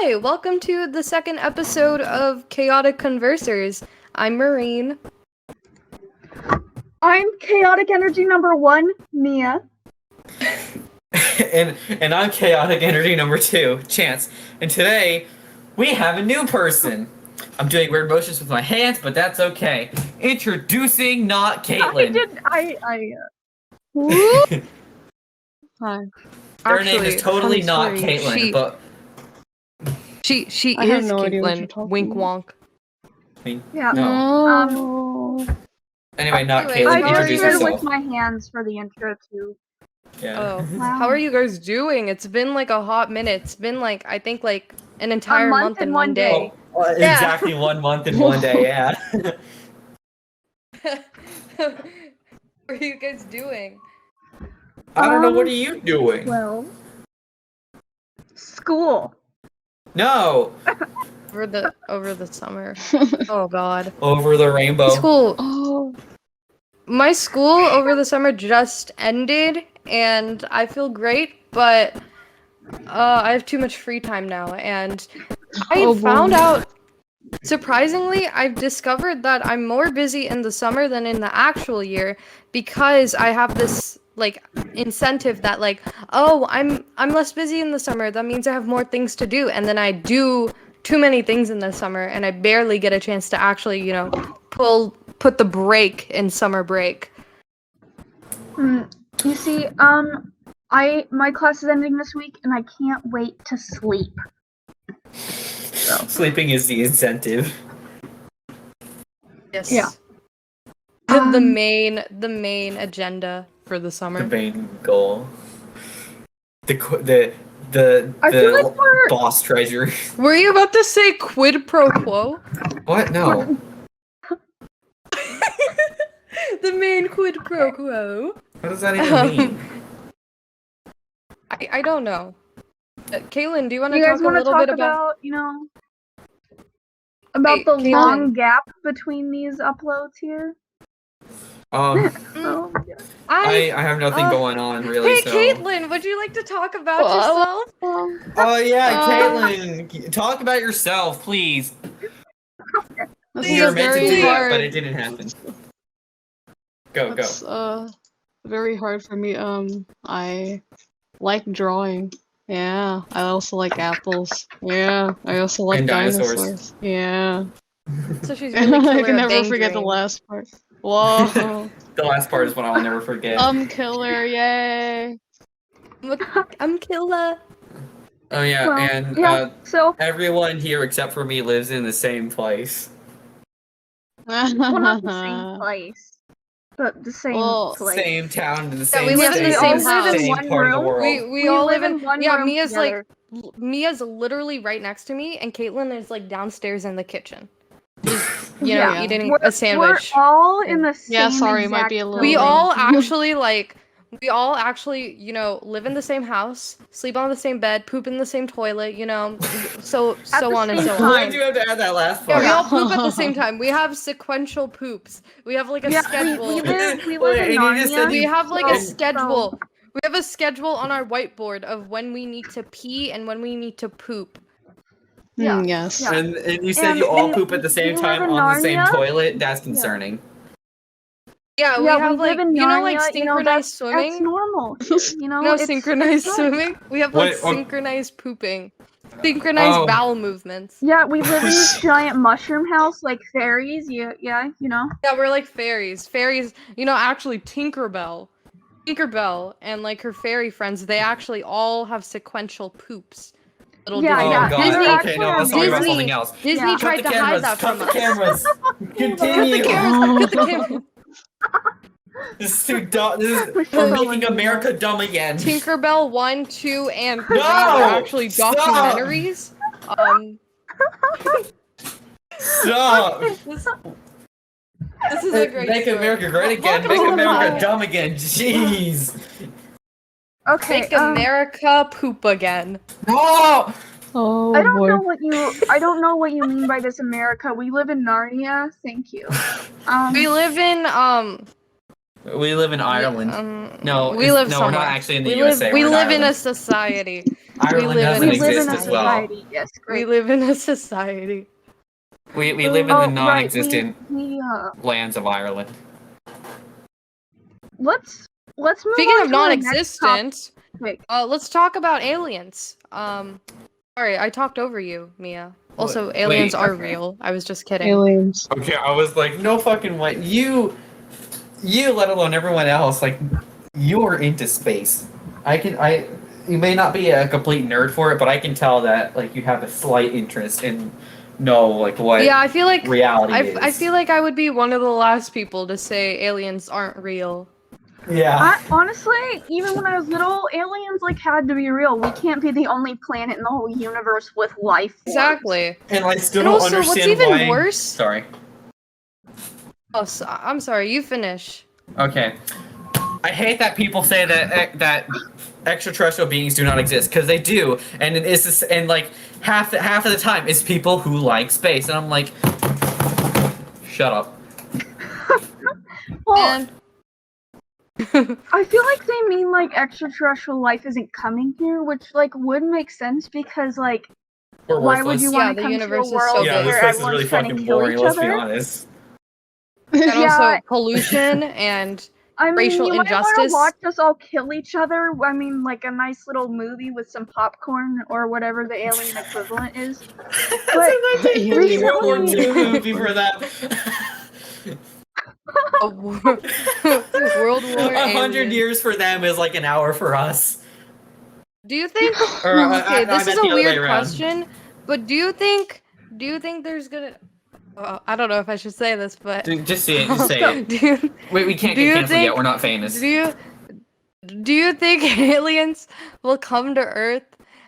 Hi, welcome to the second episode of Chaotic Conversers. I'm Marine. I'm chaotic energy number 1, Mia. and I'm chaotic energy number 2, Chance. And today we have a new person. I'm doing weird motions with my hands, but that's okay. Introducing not Caitlin. Hi. Her name is totally not Caitlin, but she I is have no idea what Caitlin. you're talking Wink about. wonk. Yeah. No. Anyway, not Caitlin. I Introduce gestured yourself. with my hands for the intro too. Yeah. Oh, Wow. how are you guys doing? It's been like a hot minute. It's been like I think like an entire month month and and one one day. Yeah. Exactly 1 month and 1 day. Yeah. What are you guys doing? I don't know. What are you doing? Well, school. No. Over the summer. Oh God. Over the rainbow. School. Oh. My school over the summer just ended, and I feel great, but I have too much free time now, and I found out, surprisingly, I've discovered that I'm more busy in the summer than in the actual year, because I have this, like, incentive that, like, oh, I'm less busy in the summer, that means I have more things to do, and then I do too many things in the summer, and I barely get a chance to actually, you know, put the break in summer break. You see, my class is ending this week, and I can't wait to sleep. So. Sleeping is the incentive. Yes. Yeah. The main agenda for the summer. The main goal. The I feel like we're boss treasure. Were you about to say quid pro quo? What? No. The main quid pro quo. What does that even mean? I don't know. Caitlin, do you want to you guys talk a want to little talk bit about about Hey, the Caitlin. long gap between these uploads here? Oh, I have nothing going on really. Hey, so. Caitlin, would you like to talk about yourself? Oh yeah, Caitlin, talk about yourself, please. This We were is meant to very do that, hard. but it didn't happen. Go. It's very hard for me. I like drawing. Yeah. I also like apples. Yeah. I also like And dinosaurs. dinosaurs. Yeah. So she's really I killer can at never forget the Bang last part. Whoa. The last part is what I'll never forget. Killer, yay. I'm killer. Oh yeah, Well, and yeah, so everyone here except for me lives in the same place. well, not the same place, but the same Well, place. Same town, the Yeah, same we live in the state, same house. same One part of the room. world. We all live in one yeah, room Mia's together. Mia's literally right next to me, and Caitlin is like downstairs in the kitchen. Just, you Yeah. know, eating We're, a sandwich. We're all in the same Yeah, sorry, it might exact be a little We late. all actually, you know, live in the same house, sleep on the same bed, poop in the same toilet, you know, so the on and same so on. time. Why did you have to add that last Yeah, part? we all poop at the same time. We have sequential poops. We have like a Yeah, schedule. we live in and you just said Narnia. We have like a so- schedule. We have a schedule on our whiteboard of when we need to pee and when we need to poop. Yeah. Yes. Yeah. And you said And you all we- poop at the same we live time in on the same Narnia? toilet? That's concerning. Yeah, we Yeah, have we live like in you know like Narnia, synchronized that's swimming. normal. Here, you know, No, it's synchronized fine. swimming. We have like Wait, oh. synchronized pooping, synchronized Oh. bowel movements. Yeah, we live in this giant mushroom house like fairies. Yeah, you know. Yeah, we're like fairies. Fairies, you know, actually Tinkerbell, and like her fairy friends, they actually all have sequential poops. Little Yeah, Oh Disney. yeah. god. Disney, Okay, no, let's talk about Disney- something else. Disney Yeah. tried Cut the to cameras. hide that Cut from the us. cameras. Continue. Cut the camera. This is too dumb. We're making America dumb again. Tinkerbell 1, 2, and 3 No! are actually Stop! documentaries. Stop. This is a great Make story. America great again. Welcome Make to the America pod. dumb again. Jeez. Okay. Make America poop again. No. Oh I don't boy. know what you mean by this America. We live in Narnia. Thank you. We live in We live in Ireland. no, No, we live no, somewhere. we're not actually in the we USA. Live, we we're in live in a Ireland. society. Ireland live doesn't in We live in exist a as well. society. Yes, We great. live in a society. We live in the Oh, right. non-existent We lands of Ireland. let's move Speaking on of to our next non-existent, topic. let's talk about aliens. Sorry, I talked over you, Mia. Also, Wait. aliens are Okay. real. I was just kidding. Aliens. Okay, I was like, no fucking way. You, let alone everyone else, like, you're into space. You may not be a complete nerd for it, but I can tell that, like, you have a slight interest in know, like, what Yeah, I feel like reality is. I feel like I would be one of the last people to say aliens aren't real. Yeah. Honestly, even when I was little, aliens like had to be real. We can't be the only planet in the whole universe with life forms. Exactly. And I still And don't also, what's understand even why... worse? Sorry. Oh, I'm sorry. You finish. Okay. I hate that people say that extraterrestrial beings do not exist, because they do, and it is this, and like half of the time it's people who like space, and I'm like, shut up. Well, And I feel like they mean like extraterrestrial life isn't coming here, which like would make sense because like We're why would you worthless. Yeah, want the to come to a universe is so world big. Yeah, this where place is everyone's really trying fucking to kill boring. each Let's be other? honest. and Yeah, also pollution and I mean, racial you might want to injustice. watch us all kill each other. I mean, like a nice little movie with some popcorn or whatever the alien equivalent is. But Alien World War recently, II movie for that. a World War 100 alien. years for them is like an hour for us. Do you think? Or, Okay, this is meant a the other way weird around. question, but do you think there's gonna? I don't know if I should say this, but Dude, just say it. Just say it. do you, We can't do get you canceled think? yet. We're not famous. Do you think aliens will come to Earth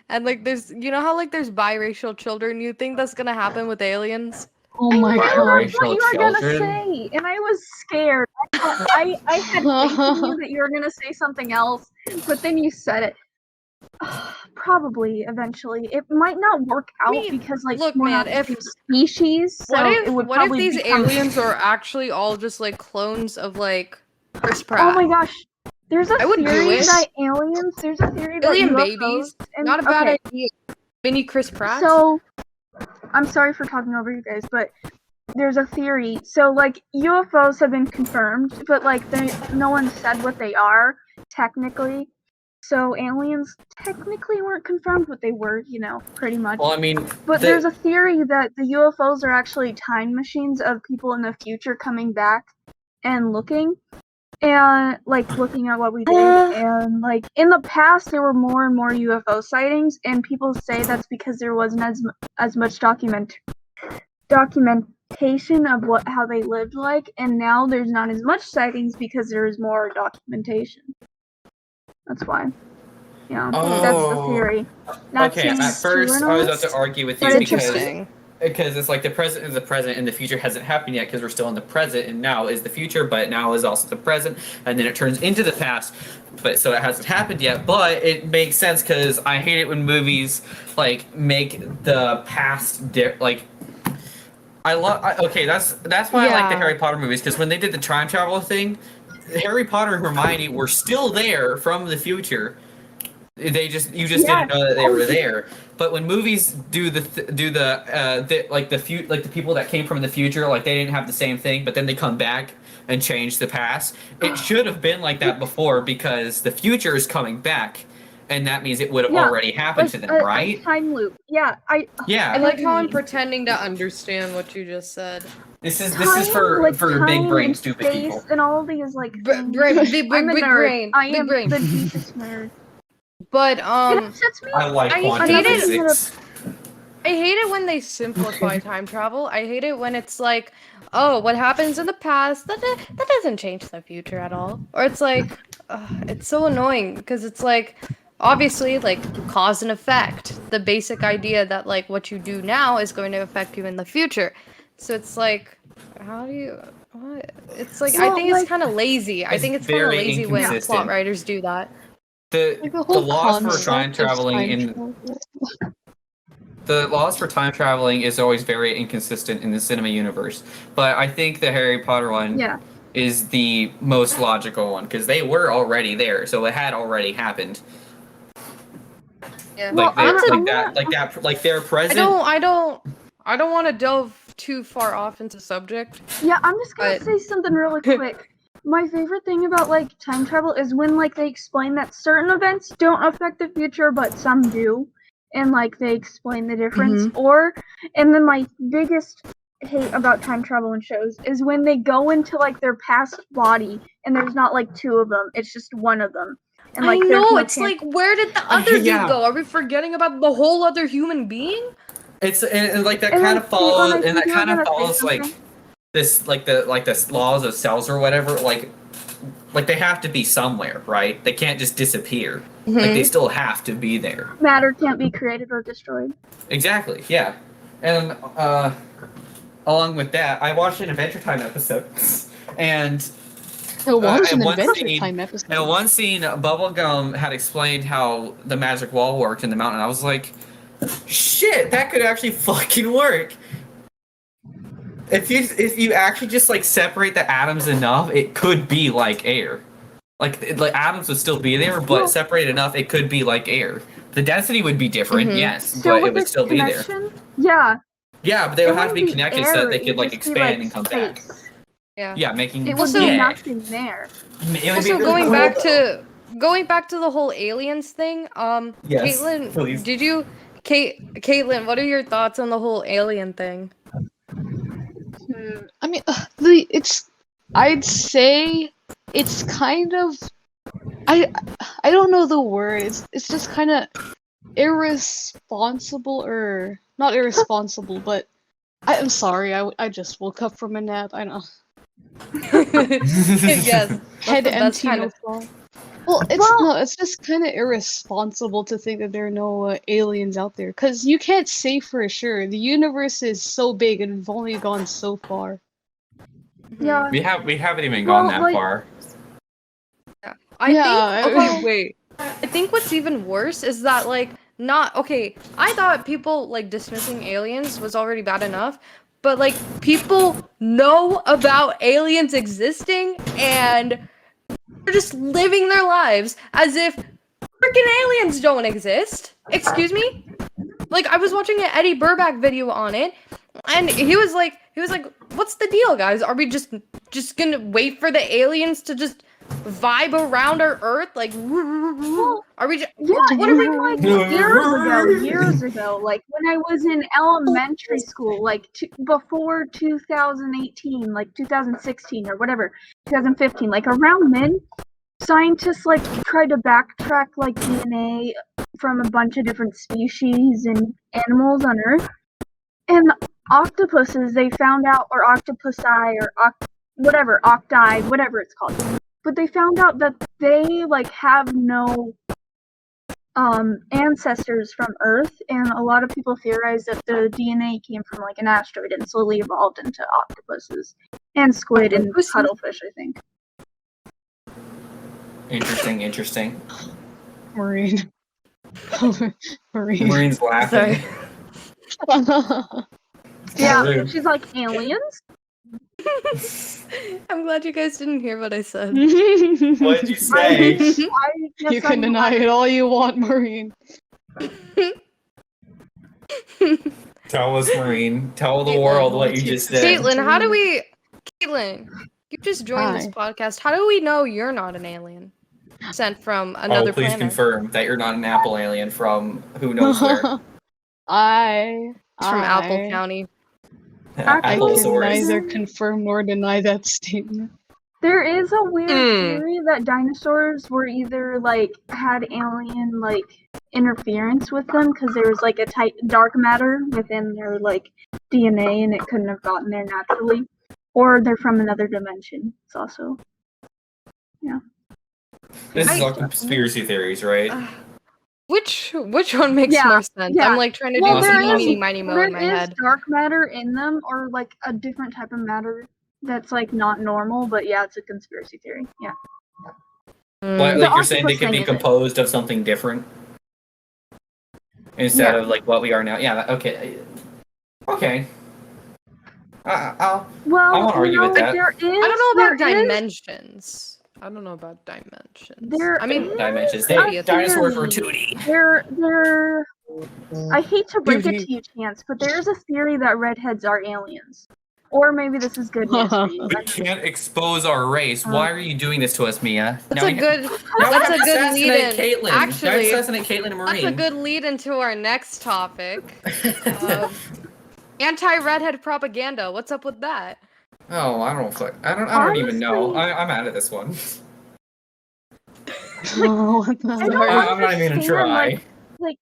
and like there's how like there's biracial children? You think that's gonna happen with aliens? Oh I my knew god. that's what Biracial you were gonna children? say, and I was scared. I had faith in you that you were gonna say something else, but then you said it. Probably eventually. It might not work out mean, because like look, we're man, not the if- same species, so it would what if probably these become. aliens are actually all just like clones of like Chris Pratt? Oh my gosh. There's a I would do theory it. that aliens. There's a theory that Alien UFOs. babies, And, not a bad okay, idea. Mini Chris Pratt. so I'm sorry for talking over you guys, but there's a theory. So like UFOs have been confirmed, but like no one said what they are technically. So aliens technically weren't confirmed what they were, pretty much. Well, I mean, But there's a theory that the UFOs are actually time machines of people in the future coming back and looking. And like looking at what we did, and like in the past there were more and more UFO sightings, and people say that's because there wasn't as much documentation of how they lived like, and now there's not as much sightings because there is more documentation. That's why. Yeah, that's the Oh. theory. Not Okay, saying at it's true first or I was not, about to argue with but you it's because it's like the present is the present and the future hasn't happened yet because we're still in the present, and now is the future, but now is also the present, and then it turns into the past, but so it hasn't happened yet. But it makes sense because I hate it when movies like make the past like. Okay, that's why I like the Yeah. Harry Potter movies, because when they did the time travel thing, Harry Potter and Hermione were still there from the future. You just didn't know that they were there. But when movies do the people that came from the future, like they didn't have the same thing, but then they come back and change the past. It should have been like that before, because the future is coming back, and that means it would have already happened to them, right? A time loop. Yeah, I Yeah. I like how I'm mean. pretending to understand what you just said. This is Time, for like, big time brain and stupid space people. and all these like things. Big I'm a nerd. brain. I Big am brain. the deepest nerd. But It upsets me. I like I quantum hate it. physics. I hate it when they simplify time travel. I hate it when it's like, oh, what happens in the past that doesn't change the future at all. Or it's like, it's so annoying because it's like, obviously, like cause and effect. The basic idea that like what you do now is going to affect you in the future. So it's like, how do you? What? It's like I Well, think it's like- kind of lazy. I It's think it's kind of very lazy when inconsistent. plot writers do that. Like The whole laws for concept time of traveling time in travel. the laws for time traveling is always very inconsistent in the cinema universe. But I think the Harry Potter one Yeah. is the most logical one, because they were already there, so it had already happened. Yeah. Well, like their present. I don't want to delve too far off into subject. Yeah, I'm just gonna But- say something really quick. My favorite thing about like time travel is when like they explain that certain events don't affect the future, but some do, and like they explain the difference. And then my biggest hate about time travel in shows is when they go into like their past body and there's not like two of them, it's just one of them. And like I there's know, no it's chance- like, where did the other Yeah. dude go? Are we forgetting about the whole other human being? It's and like that And kind then, of follows, Caitlin, I and think that you were kind of gonna say follows like something. this, like the laws of cells or whatever. Like they have to be somewhere, right? They can't just disappear. Like they still have to be there. Matter can't be created or destroyed. Exactly. Yeah. And along with that, I watched an Adventure Time episode, and It was in an one Adventure scene- Time episode. in one scene, Bubblegum had explained how the magic wall worked in the mountain. I was like, shit, that could actually fucking work. If you actually just like separate the atoms enough, it could be like air. Like atoms would still be there, but Well- separate enough, it could be like air. The density would be different, yes, Still but with it would this still be there. connection, yeah. Yeah, but they would It have to be wouldn't connected air, so that they it could would like just be, expand like, and come back. space. Yeah. Yeah, making It would Also- be yeah. nothing there. It would be Also, really going cool, back though. to the whole aliens thing, Yes, Caitlin, please. Caitlin, what are your thoughts on the whole alien thing? I mean, I'd say it's kind of, I don't know the word. It's just kind of irresponsible, or not irresponsible, but I'm sorry. I just woke up from a nap. I know. Yes. Head the best empty, kind no of- thought. Well, it's just kind of irresponsible to think that there are no aliens out there, because you can't say for sure. The universe is so big and we've only gone so far. Yeah. We haven't even Well, gone that like- far. I think okay, wait. I think what's even worse is that like not okay, I thought people like dismissing aliens was already bad enough, but like people know about aliens existing and they're just living their lives as if freaking aliens don't exist. Excuse me? Like I was watching an Eddie Burback video on it and he was like what's the deal, guys? Are we just gonna wait for the aliens to just vibe around our Earth? Like, are we? Yeah, What are we? like years ago, like when I was in elementary school, like before 2018, like 2016 or whatever, 2015, like around then, scientists like tried to backtrack like DNA from a bunch of different species and animals on Earth, and octopuses they found out, or octopusi, or whatever, octi, whatever it's called. But they found out that they like have no ancestors from Earth, and a lot of people theorize that the DNA came from like an asteroid and slowly evolved into octopuses and squid and cuttlefish, I think. Interesting. Marine. Marine. Marine's laughing. Yeah, rude. she's like, aliens? I'm glad you guys didn't hear what I said. What did you say? I guess You can deny it all you want, Marine. Tell us, Marine. Tell the world what you just said. Caitlin, how do we? Caitlin, you just joined this Hi. podcast. How do we know you're not an alien sent from another Please planet? confirm that you're not an Apple alien from who knows where. It's from Apple County. I can Applesaurus. neither confirm nor deny that statement. There is a weird theory that dinosaurs were either like had alien like interference with them because there was like a tight dark matter within their like DNA and it couldn't have gotten there naturally, or they're from another dimension. It's also This is all conspiracy theories, right? Which one makes Yeah, more sense? yeah. I'm like trying to Well, do there some is- meeny miny mo there in my is head. dark matter in them, or like a different type of matter that's like not normal. But yeah, it's a conspiracy theory. Yeah. Like The you're saying they octopus could be thing is it. composed of something different instead Yeah. of like what we are now. Yeah. Okay. Okay. I'll Well, I won't argue with that. There is, I don't know about there is- dimensions. I don't know about dimensions. There I mean, is Dimensions. a Maybe it's Dinosaurs theory. were 2D. There. I hate to break it 2D. to you, Chance, but there is a theory that redheads are aliens. Or maybe this is good news for you. We can't expose our race. Why are you doing this to us, Mia? that's Now a we good. now we That's have a to good assassinate lead-in. Caitlin. Now we Actually, assassinate Caitlin and that's a Marine. good lead into our next topic. Anti-redhead propaganda. What's up with that? Oh, I don't even know. Honestly- I'm out of this one. Oh, what the I heck? don't I'm not even gonna understand, try. like,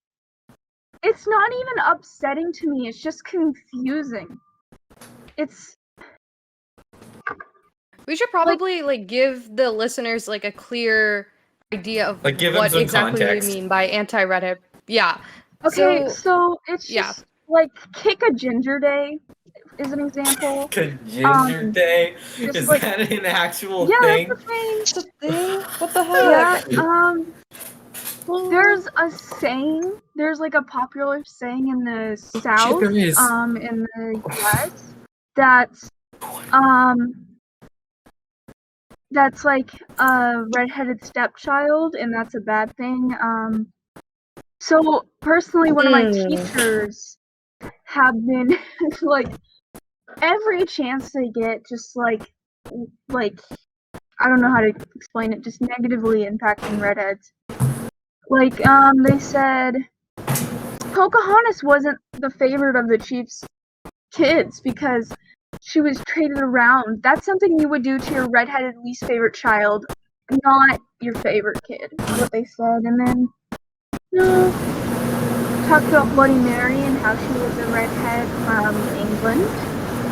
it's not even upsetting to me, it's just confusing. It's We should probably like give the listeners like a clear idea of Like, give them what some exactly context. we mean by anti-redhead. Yeah. okay, So so it's yeah. just like Kick a Ginger Day is an example. Ginger Day? just Is like- that an actual Yeah, thing? that's a thing. It's a thing. What the heck? Yeah, there's a saying, there's like a popular saying in the South, there is. in the US, that's like a redheaded stepchild, and that's a bad thing. So personally, one of my teachers have been like every chance they get, just like I don't know how to explain it, just negatively impacting redheads. Like they said Pocahontas wasn't the favorite of the chief's kids because she was traded around. That's something you would do to your redheaded least favorite child, not your favorite kid, is what they said. And then talked about Bloody Mary and how she was a redhead from England.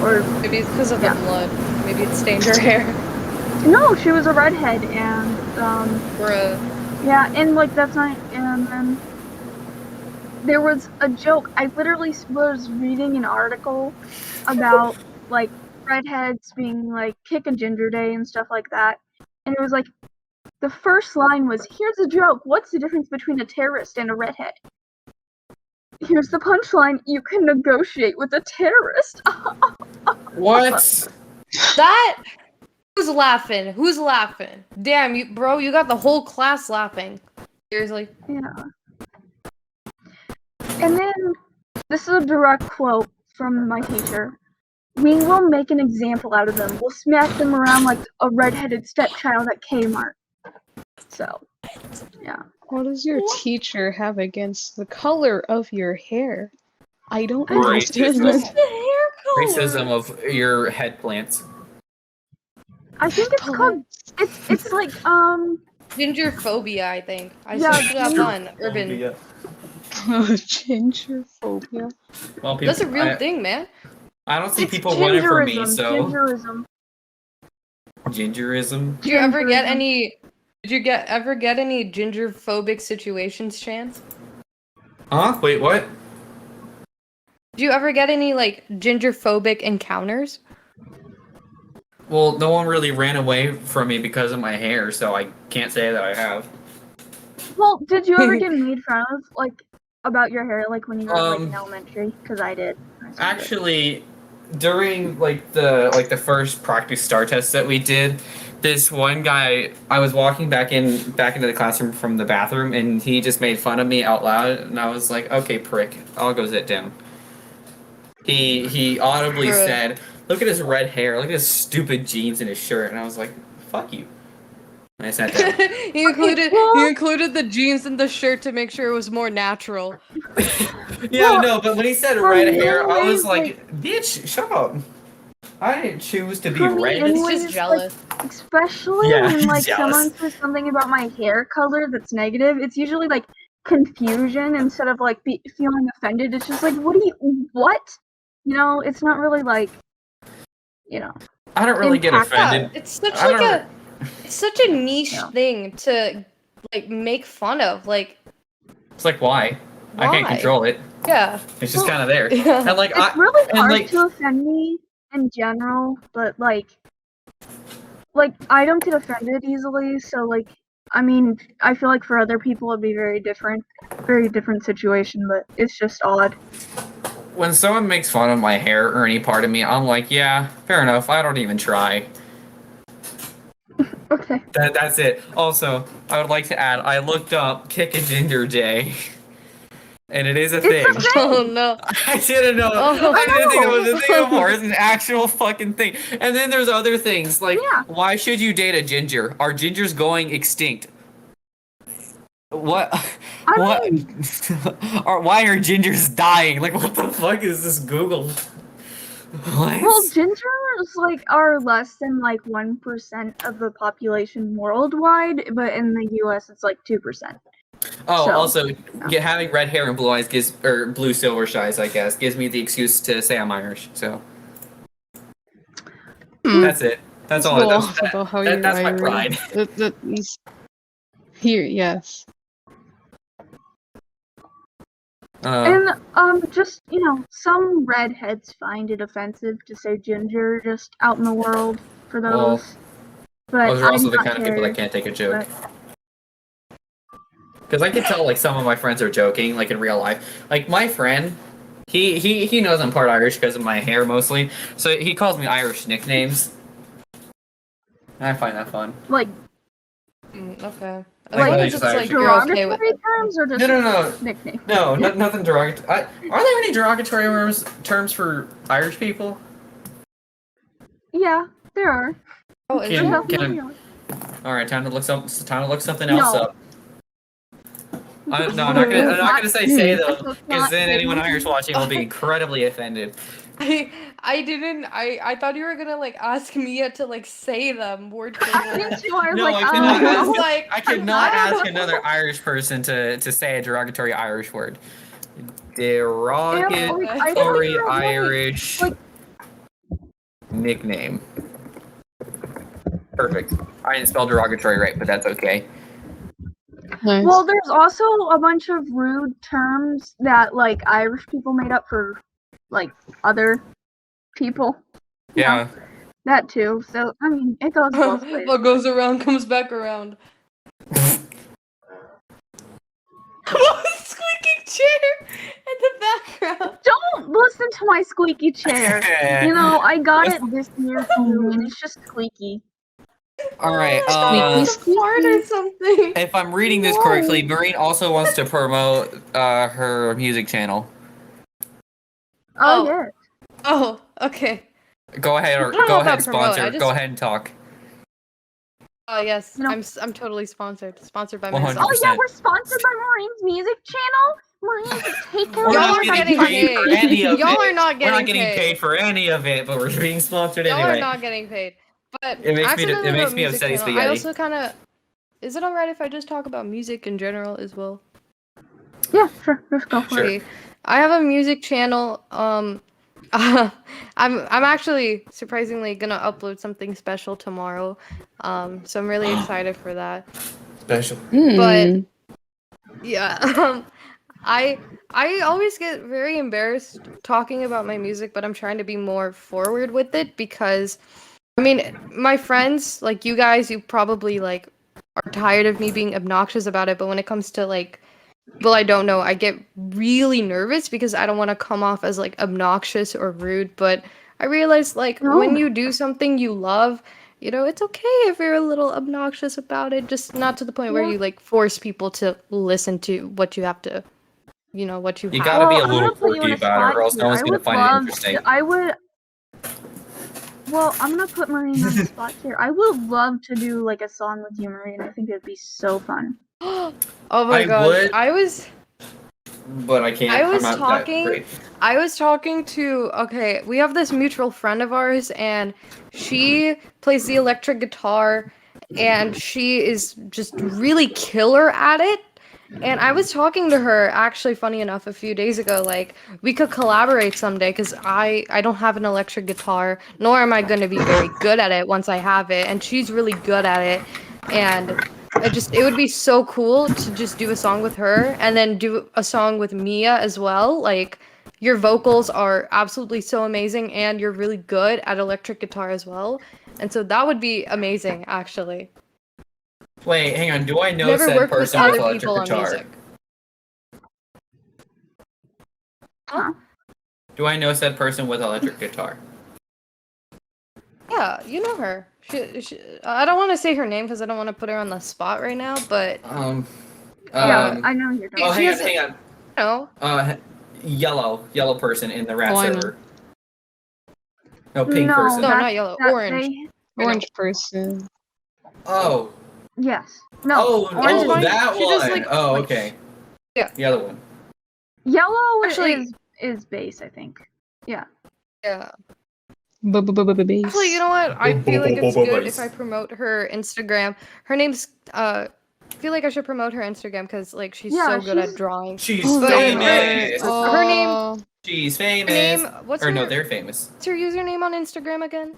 Or Maybe it's because of the blood. Maybe it stained her hair. no, she was a redhead, and Bruh. yeah, and like that's not. And then there was a joke. I literally was reading an article about like redheads being like Kick a Ginger Day and stuff like that, and it was like the first line was, "Here's a joke. What's the difference between a terrorist and a redhead?" Here's the punchline: you can negotiate with a terrorist. What? That. Who's laughing? Who's laughing? Damn, you got the whole class laughing. Seriously. Yeah. And then, this is a direct quote from my teacher. We will make an example out of them. We'll smack them around like a redheaded stepchild at Kmart. So, yeah. What does your teacher have against the color of your hair? I don't Racism. understand The that. hair color. Racism of your head plants. I think it's called, it's like, Ginger phobia, I think. I Yeah, searched that on Urban. Ginger phobia. Well, people, That's a real thing, man. I don't see it's people running for me, gingerism, so gingerism. gingerism. Did you ever get Gingerism. any? Did you ever get any ginger phobic situations, Chance? Huh? Wait, what? Did you ever get any like ginger phobic encounters? Well, no one really ran away from me because of my hair, so I can't say that I have. Well, did you ever get made fun of, like, about your hair, like, when you were, like, in elementary? Because I did. Actually, during like the first practice star test that we did, this one guy, I was walking back into the classroom from the bathroom, and he just made fun of me out loud, and I was like, "Okay, prick, I'll go sit down." He audibly Bruh. said, "Look at his red hair. Look at his stupid jeans and his shirt," and I was like, "Fuck you." And I sat down. he included the jeans and the shirt to make sure it was more natural. Yeah, Well, no, but when he said for red me, hair, I was anyways, like, "Bitch, shut up." I didn't choose to be For me, red. He's anyways, just jealous. especially Yeah, when, like, jealous. someone says something about my hair color that's negative, it's usually, like, confusion instead of, like, feeling offended. It's just like, what? You know, it's not really, like, you know. I don't really get Impact. offended. It's such I like don't- it's such a niche thing to like make fun of. Like, It's like, why? I can't Why? control it. yeah. It's just kind of there. Yeah. And like, It's really and, hard like- to offend me in general, but like I don't get offended easily, so like I mean, I feel like for other people it'd be very different situation, but it's just odd. when someone makes fun of my hair or any part of me, I'm like, yeah, fair enough. I don't even try. Okay. That's it. Also, I would like to add, I looked up Kick a Ginger Day. And it is a thing. It's a thing. Oh no. I didn't know. Oh. I didn't think it was a thing before. It's an actual fucking thing. And then there's other things like, Yeah. why should you date a ginger? Are gingers going extinct? What? What? Or why are gingers dying? Like, what the fuck is this Google? What? Well, gingers like are less than like 1% of the population worldwide, but in the U.S. it's like 2%. Oh, So, also, having red hair and blue eyes or blue silver eyes, I guess, gives me the excuse to say I'm Irish. So that's it. That's all. Go off about how you're that's my Irish. pride. Here, yes. and just some redheads find it offensive to say ginger just out in the world for those. Well, but those are also I'm the not kind of people that here, can't take a joke. but- Because I can tell, like, some of my friends are joking, like, in real life. Like, my friend, he knows I'm part Irish because of my hair, mostly. So he calls me Irish nicknames. And I find that fun. Like Okay. Like, As long really as just it's Irish like you're okay with derogatory it. terms or just No. nicknames? No, nothing derogatory. Are there any derogatory terms for Irish people? Yeah, there are. Oh, is Can- it? Definitely are. All right, time to look something else No. up. No, I'm not gonna say though, because then anyone Irish watching will be incredibly offended. I thought you were gonna like ask Mia to like say them word for word. Me too, I was No, like, I cannot I ask. was like, I could not I don't ask know. another Irish person to say a derogatory Irish word. I think Derogatory you're right. Irish Like- nickname. Perfect. I didn't spell derogatory right, but that's okay. Nice. Well, there's also a bunch of rude terms that like Irish people made up for like other people. You know, Yeah. that too. So I mean, it goes both ways. What goes around comes back around. Squeaking chair in the background. Don't listen to my squeaky chair. You know, I got it this year too, and it's just squeaky. All right. Squeaky fart or something. If I'm reading this correctly, Maureen also wants to promote her music channel. Oh, Oh. yeah. Oh, okay. Go ahead, I don't know go about ahead, promote, sponsor. I just- Go ahead and talk. Oh yes, No. I'm totally sponsored. Sponsored by 100%. myself. Oh yeah, we're sponsored by Maureen's music channel. Maureen, take care We're Y'all not are getting getting paid for any of Y'all it. are not We're not getting getting paid for any of it, but we're being sponsored Y'all anyway. are not getting paid. But It makes me- accidentally it makes about me music upsetty channel, I spaghetti. also kind of. Is it alright if I just talk about music in general as well? Yeah, sure. Just go for Sure. it. Okay. I have a music channel. I'm actually surprisingly gonna upload something special tomorrow. So I'm really excited for that. Special. But yeah, I always get very embarrassed talking about my music, but I'm trying to be more forward with it because I mean, my friends, like you guys, you probably like are tired of me being obnoxious about it, but when it comes to like people I don't know, I get really nervous because I don't want to come off as like obnoxious or rude, but I realize like when you do something you love, you know, it's okay if you're a little obnoxious about it, just not to the point where Yeah. you like force people to listen to what you have to, you know, what you You have. gotta be a I'm little gonna put you in quirky a about it, spot or else no here. one's I gonna would find it love interesting. I would. Well, I'm gonna put Marine on the spot here. I would love to do like a song with you, Marine. I think it'd be so fun. Oh my I gosh. would. I was But I can't. I was I'm not talking- that great. I was talking to, okay, we have this mutual friend of ours, and she plays the electric guitar, and she is just really killer at it. And I was talking to her, actually, funny enough, a few days ago, like, we could collaborate someday, because I don't have an electric guitar, nor am I going to be very good at it once I have it, and she's really good at it, and it would be so cool to just do a song with her, and then do a song with Mia as well, like, your vocals are absolutely so amazing, and you're really good at electric guitar as well, and so that would be amazing, actually. Wait, hang on. Do I know Never said worked with person with other electric people on guitar? music. Huh? Do I know said person with electric guitar? Yeah, Yeah, you know her. I don't want to say her name because I don't want to put her on the spot right now, but Yeah, I know you're Oh, talking. hang on. no. Yellow person in the rat Oh, I know. server. No, pink No, person. No, that- not yellow. that Orange. Orange person. Oh. Yes. No. Oh, orange fine. that She one. just, like, oh, like, okay. Yeah. The other one. Yellow Actually- is base, I think. Yeah. Yeah. Base. Actually, you know what? I feel like it's good if I promote her Instagram. Her name's I feel like I should promote her Instagram because like she's Yeah, so good she's- at drawing. She's Oh, that's famous. right. Her name- She's famous. Her name. What's or her? no, they're famous. What's her username on Instagram again?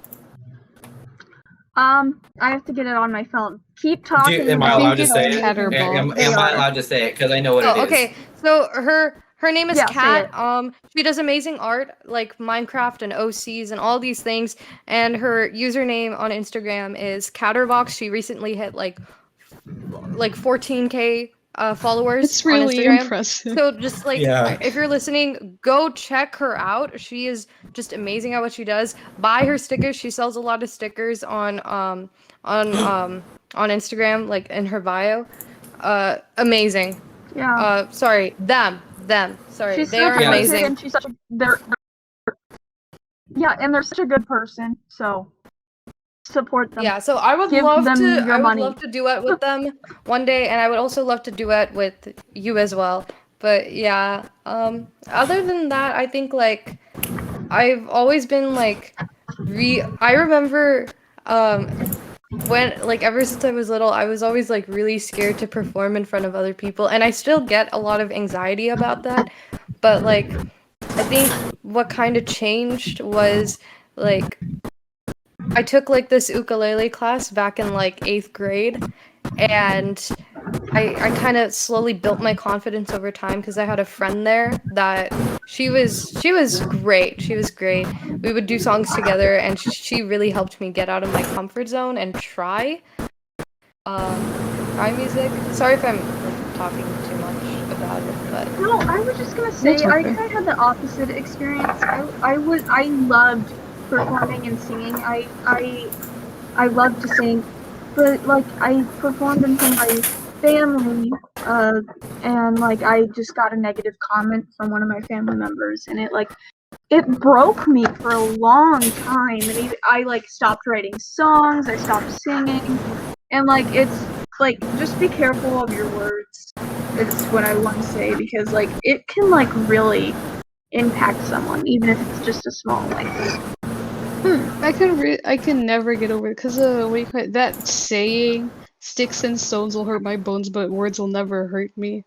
I have to get it on my phone. Keep talking. Am I I think allowed to it's say it? Catterbox. Am I allowed to say it? Because I know what it is. Okay. So her name is Yeah, say Kat. She does amazing art like Minecraft and OCs and all these things. And her username on Instagram is Catterbox. She recently hit like 14K followers It's really on Instagram. impressive. So just like Yeah. if you're listening, go check her out. She is just amazing at what she does. Buy her stickers. She sells a lot of stickers on Instagram, like in her bio. Amazing. Yeah. Sorry, them. Sorry, She's they such are a good kid, amazing. and she's such a yeah, and they're such a good person. So support them. Yeah, so I would Give love them to. your I would money. love to duet with them one day, and I would also love to duet with you as well. But yeah, other than that, I think like I've always been like I remember when like ever since I was little, I was always like really scared to perform in front of other people, and I still get a lot of anxiety about that. But like I think what kind of changed was like I took like this ukulele class back in like 8th grade, and I kind of slowly built my confidence over time because I had a friend there that she was great. She was great. We would do songs together, and she really helped me get out of my comfort zone and try music. Sorry if I'm like, talking too much about it, but No, I was just gonna say That's I okay. kind of had the opposite experience. I loved performing and singing. I loved to sing, but like I performed in front of my family, and like I just got a negative comment from one of my family members, and it broke me for a long time, and I like stopped writing songs. I stopped singing, and like it's like just be careful of your words. Is what I want to say because like it can like really impact someone, even if it's just a small way. I can never get over it because what do you call it? That saying, "Sticks and stones will hurt my bones, but words will never hurt me."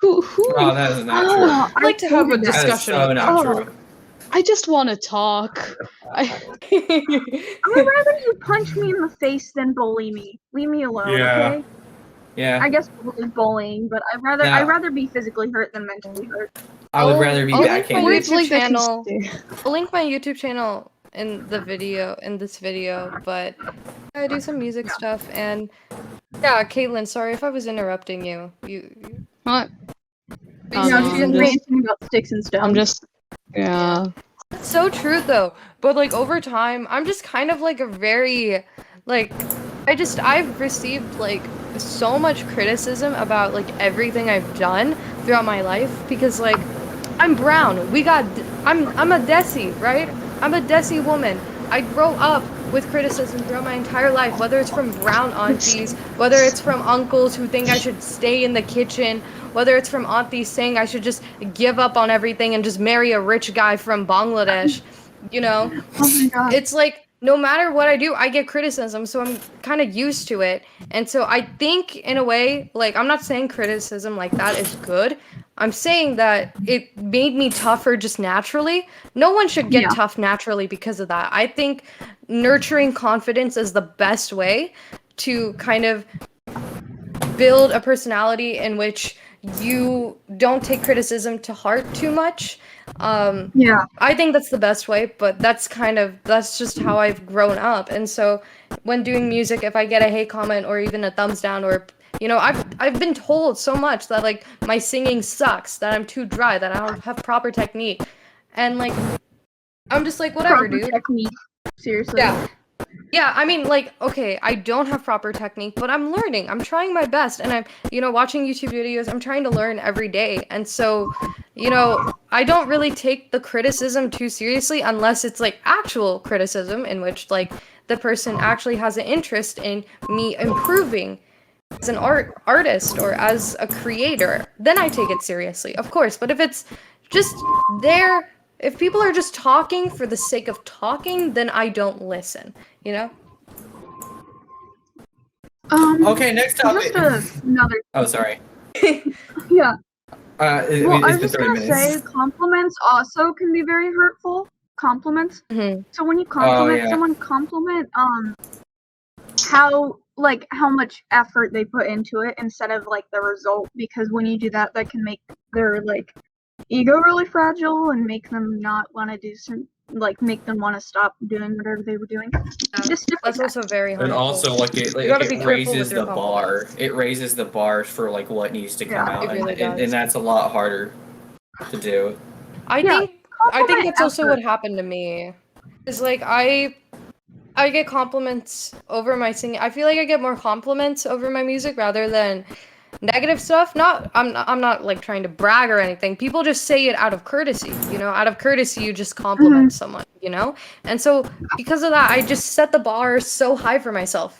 Who? Oh, that is not true. I'd like to have a hated that. That is discussion. so not Oh. true. I just want to talk. I would rather you punch me in the face than bully me. Leave me alone, Yeah. okay? Yeah. I guess probably bullying, but Yeah. I'd rather be physically hurt than mentally hurt. I would rather be I'll link my backhanded. Words YouTube like that can channel. stay. I'll link my YouTube channel in this video, but I do some music stuff and yeah, Caitlin, sorry if I was interrupting you. What? You No, no, she's I'm just- ranting about sticks and stones. I'm just. Yeah. It's so true though. But like over time, I'm just kind of like a very like I've received like so much criticism about like everything I've done throughout my life because like I'm brown. I'm a Desi, right? I'm a Desi woman. I grow up with criticism throughout my entire life, whether it's from brown aunties, whether it's from uncles who think I should stay in the kitchen, whether it's from aunties saying I should just give up on everything and just marry a rich guy from Bangladesh, you know? Oh my god. It's like no matter what I do, I get criticism, so I'm kind of used to it. And so I think in a way, like I'm not saying criticism like that is good. I'm saying that it made me tougher just naturally. No one should get Yeah. tough naturally because of that. I think nurturing confidence is the best way to kind of build a personality in which you don't take criticism to heart too much. Yeah. I think that's the best way, but that's just how I've grown up. And so when doing music, if I get a hate comment or even a thumbs down or I've been told so much that like my singing sucks, that I'm too dry, that I don't have proper technique. And like I'm just like whatever, Proper dude. technique. Seriously. Yeah. Yeah, I mean, like, okay, I don't have proper technique, but I'm learning. I'm trying my best, and I'm, watching YouTube videos. I'm trying to learn every day. And so, I don't really take the criticism too seriously unless it's like actual criticism in which like the person actually has an interest in me improving as an artist or as a creator. Then I take it seriously, of course. But if it's just there, if people are just talking for the sake of talking, then I don't listen, you know? Okay, next topic. Just another. Oh, sorry. Yeah. Well, I was it's been just 30 gonna minutes. say compliments also can be very hurtful. Compliments. Mhm. So when you compliment yeah. someone, compliment how much effort they put into it instead of like the result, because when you do that, that can make their like ego really fragile and make them not want to do some, like make them want to stop doing whatever they were doing. Just stuff like That's that. also very And harmful. also, like You gotta be it careful with raises your the bar. compliments. It raises the bar for like what needs to come Yeah, out, it really and does. that's a lot harder to do. I Yeah, think compliment that's also effort. what happened to me. Is like I get compliments over my singing. I feel like I get more compliments over my music rather than negative stuff. I'm not like trying to brag or anything. People just say it out of courtesy, out of courtesy you just compliment someone, And so because of that, I just set the bar so high for myself,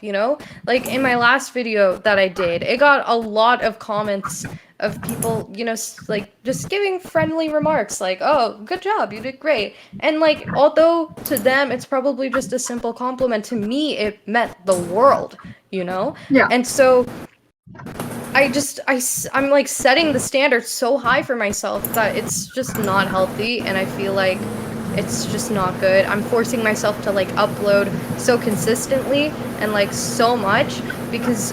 Like in my last video that I did, it got a lot of comments of people, like just giving friendly remarks like, "Oh, good job. You did great." And like although to them it's probably just a simple compliment, to me it meant the world, Yeah. And so I'm like setting the standard so high for myself that it's just not healthy, and I feel like it's just not good. I'm forcing myself to like upload so consistently and like so much because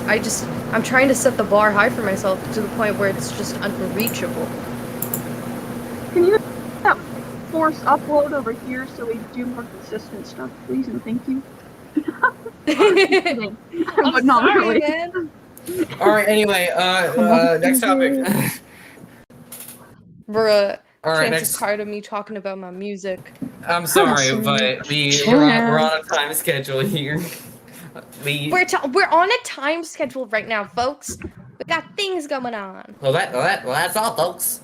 I'm trying to set the bar high for myself to the point where it's just unreachable. Can you force upload over here so we do more consistent stuff, please, and thank you. Kidding. But not sorry, really. man. All right. Anyway, next topic. Bruh, All right, Chance next. is tired of me talking about my music. I'm sorry, Awesome. but we're on a time schedule here. We're on a time schedule right now, folks. We got things going on. Well, that's all, folks.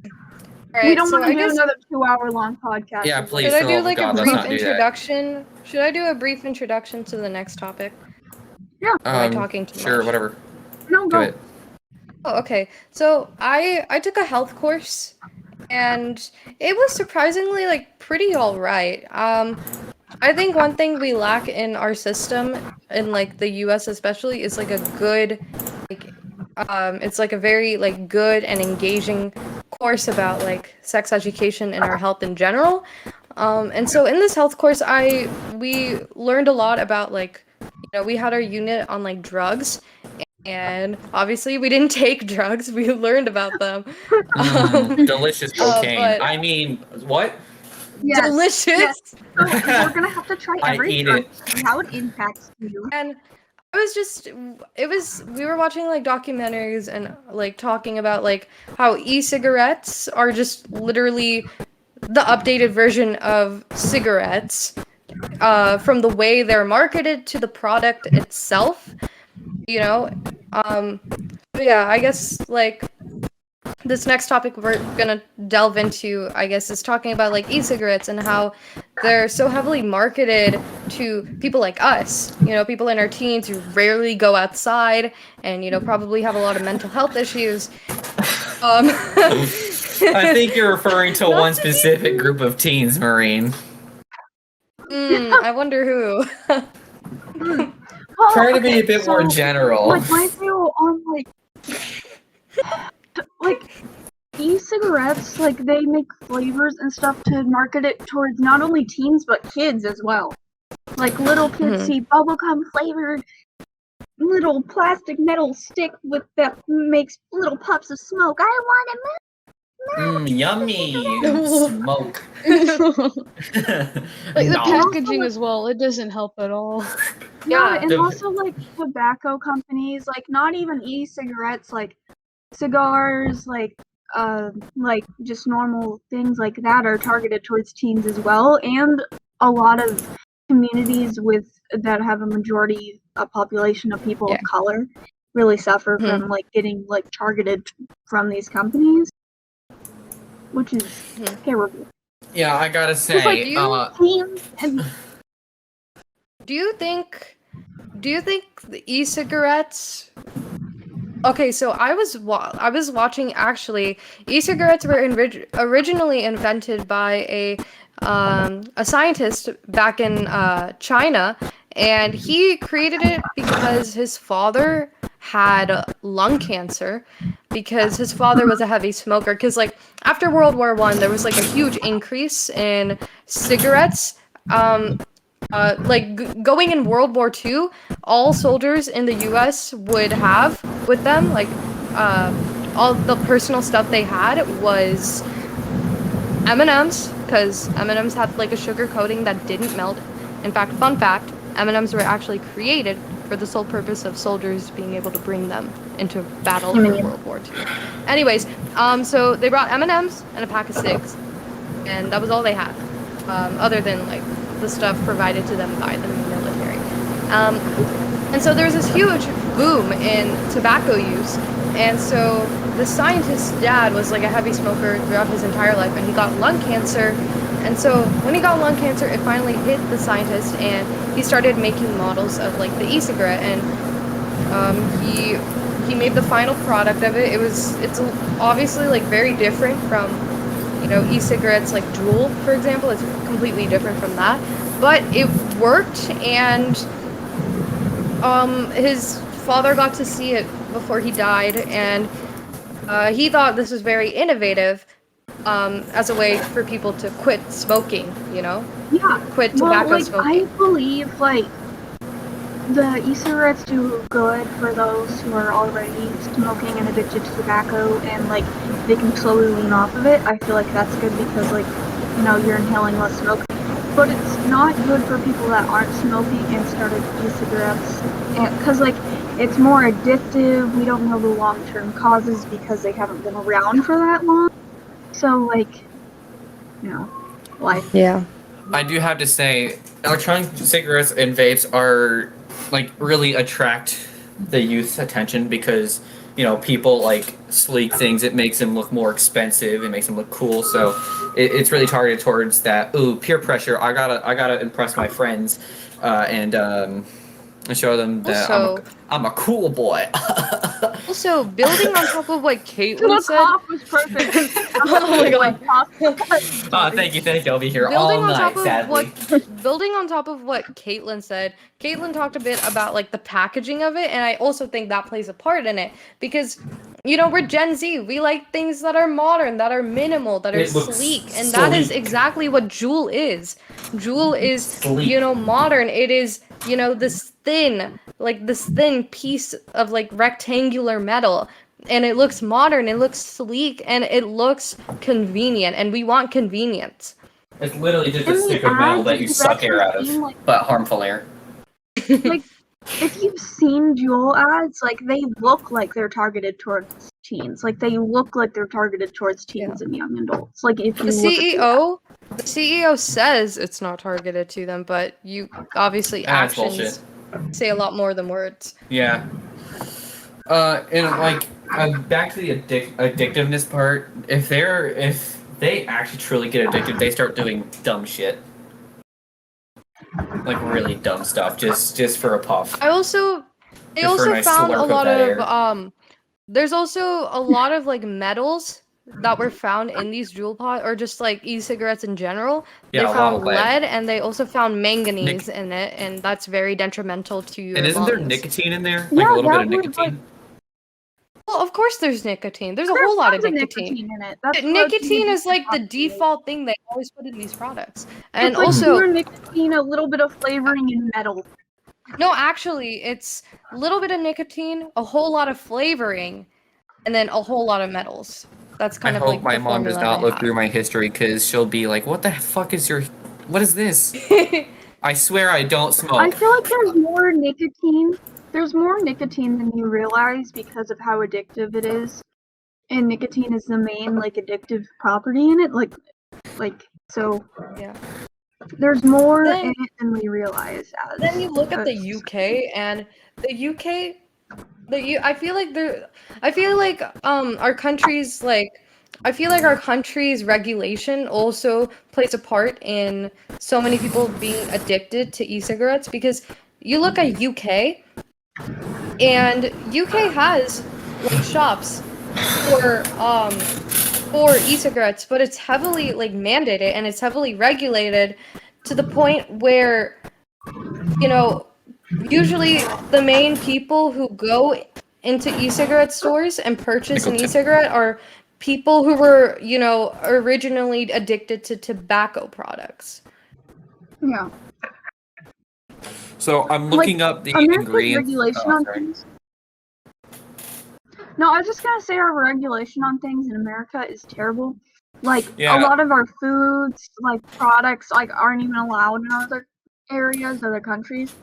All We right, don't so want I to do guess another 2-hour-long podcast. Yeah, please. should I for the do love of like a God, let's brief not do that. introduction? Should I do a brief introduction to the next topic? Yeah. Or am I talking too Sure, much? whatever. No, Do go. it. Oh, okay. So I took a health course, and it was surprisingly like pretty all right. I think one thing we lack in our system, in like the U.S. especially, is like a good, like, it's like a very like good and engaging course about like sex education and our health in general. And so in this health course, we learned a lot about like, we had our unit on like drugs, and obviously we didn't take drugs. We learned about them. Delicious cocaine. but I mean, what? Yes. delicious. Yes. So we're gonna have to try I every eat drug it. to see how it impacts you. And we were watching like documentaries and like talking about like how e-cigarettes are just literally the updated version of cigarettes, from the way they're marketed to the product itself, you know. But yeah, I guess like this next topic we're gonna delve into, I guess, is talking about like e-cigarettes and how they're so heavily marketed to people like us, people in our teens who rarely go outside and, probably have a lot of mental health issues. I think you're referring to one specific group of teens, Marine. I wonder who. Well, Trying to be a bit more general. Like my view on like e-cigarettes, like they make flavors and stuff to market it towards not only teens but kids as well. Like little kids see bubblegum flavored little plastic metal stick with that makes little puffs of smoke. I want to Yummy smoke. Like the packaging as well, it doesn't help at all. Yeah. and also like tobacco companies, like not even e-cigarettes, like cigars, like just normal things like that are targeted towards teens as well, and a lot of communities that have a majority population of people of color really suffer from like getting like targeted from these companies, which is terrible. Yeah, I gotta say, Like, do you think the e-cigarettes? Okay, so I was watching actually. E-cigarettes were originally invented by a scientist back in China, and he created it because his father had lung cancer, because his father was a heavy smoker. Because like after World War I, there was like a huge increase in cigarettes. Going in World War II, all soldiers in the U.S. would have with them, like, all the personal stuff they had was M&Ms, because M&Ms had like a sugar coating that didn't melt. In fact, fun fact, M&Ms were actually created for the sole purpose of soldiers being able to bring them into battle for World War II. Anyways, so they brought M&Ms and a pack of cigs, and that was all they had, other than like the stuff provided to them by the military. And so there was this huge boom in tobacco use, and so the scientist's dad was like a heavy smoker throughout his entire life, and he got lung cancer. And so when he got lung cancer, it finally hit the scientist, and he started making models of like the e-cigarette, and he made the final product of it. It's obviously like very different from, you know, e-cigarettes like Juul, for example. It's completely different from that, but it worked, and his father got to see it before he died, and he thought this was very innovative, as a way for people to quit smoking, you know? Yeah. Quit tobacco smoking. I believe, like, the e-cigarettes do good for those who are already smoking and addicted to tobacco, and, like, they can slowly lean off of it. I feel like that's good because, like, you know, you're inhaling less smoke. But it's not good for people that aren't smoking and started e-cigarettes. Because, like, it's more addictive. We don't know the long-term causes because they haven't been around for that long. So, like, you know, life. Yeah. I do have to say, electronic cigarettes and vapes are, like, really attract the youth's attention because, you know, people like sleek things. It makes them look more expensive. It makes them look cool. So it's really targeted towards that. Ooh, peer pressure. I gotta impress my friends, and show them that I'm a cool boy. Also, building on top of what Caitlin said. The was perfect. Oh my god. Oh, thank you. I'll be here all night, sadly. Building on top of what Caitlin said, Caitlin talked a bit about like the packaging of it, and I also think that plays a part in it because, you know, we're Gen Z. We like things that are modern, that are minimal, that are sleek, and that is exactly what Juul is. Juul is sleek. You know, modern. It is, you know, this thin piece of like rectangular metal, and it looks modern, it looks sleek, and it looks convenient, and we want convenience. It's literally just a stick of metal that you suck air out of, like, but harmful air. Like, if you've seen Juul ads, like, they look like they're targeted towards teens. Like, they look like they're targeted towards teens and young adults. Like, if you the CEO says it's not targeted to them, but you obviously actions say a lot more than words. Yeah. And like back to the addictiveness part. If they actually truly get addicted, they start doing dumb shit, like really dumb stuff, just for a puff. They also found a lot of There's also a lot of like metals that were found in these Juul pods, or just like e-cigarettes in general. Yeah, they found lead, and they also found manganese in it, and that's very detrimental to your lungs. And isn't there nicotine in there? Like a little bit of nicotine? Well, of course there's nicotine. There's a whole lot of nicotine in it. Nicotine is like the default thing they always put in these products. And it's like also more nicotine, a little bit of flavoring, and metal. No, actually, it's a little bit of nicotine, a whole lot of flavoring, and then a whole lot of metals. That's kind of like. I hope my mom does not look through my history, because she'll be like, "What the fuck is your? What is this?" I swear I don't smoke. I feel like there's more nicotine. There's more nicotine than you realize because of how addictive it is, and nicotine is the main like addictive property in it. Like so. Yeah. There's more Then- in it than we realize. Then you look at the UK, and the UK, I feel like our country's like. I feel like our country's regulation also plays a part in so many people being addicted to e-cigarettes, because you look at UK, and UK has like shops for e-cigarettes, but it's heavily like mandated and it's heavily regulated to the point where, you know, usually the main people who go into e-cigarette stores and purchase an e-cigarette are people who were, originally addicted to tobacco products. Yeah. So I'm looking up the America's ingredients. regulation on things. No, I was just gonna say our regulation on things in America is terrible. Like Yeah. a lot of our foods, like products, like aren't even allowed in other areas, other countries.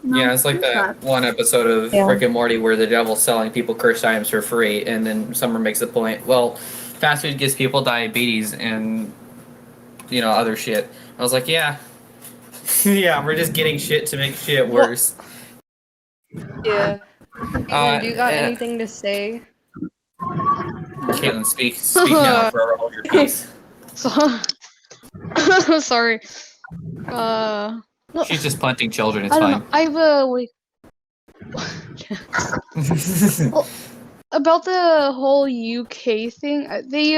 No, Yeah, it's like that one episode of Rick and Morty where the devil's selling people cursed items for free, and then Summer makes the point, well, fast food gives people diabetes and, other shit. I was like, yeah. Yeah, we're just getting shit to make shit worse. Yeah. Caitlin, do you got anything to say? Caitlin, speak now for all your piece. Sorry. No, She's just punting children, it's I don't fine. know. I've wait. Well, about the whole UK thing, they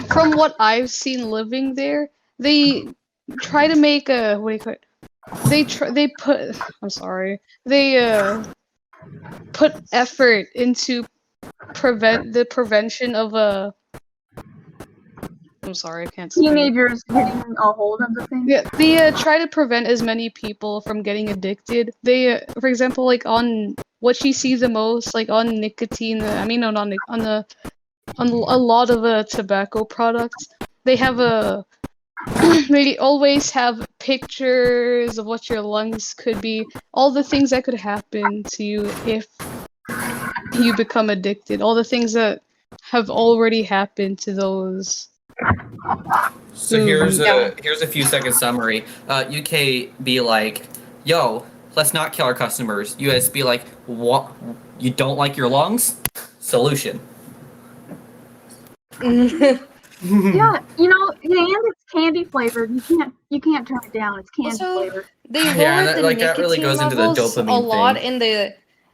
from what I've seen living there, they try to make a what do you call it? They put I'm sorry. They put effort into prevention of I'm sorry, I can't speak. Teenagers getting a hold of the thing. Yeah, they try to prevent as many people from getting addicted. They, for example, like on what she sees the most, like on nicotine. I mean, no, not on a lot of tobacco products. They have they always have pictures of what your lungs could be, all the things that could happen to you if you become addicted, all the things that have already happened to those. So here's a few second summary. UK be like, yo, let's not kill our customers. US be like, what? You don't like your lungs? Solution. Yeah, and it's candy flavored. You can't turn it down. It's candy flavored. They lowered the nicotine that really goes into the levels dopamine a lot thing.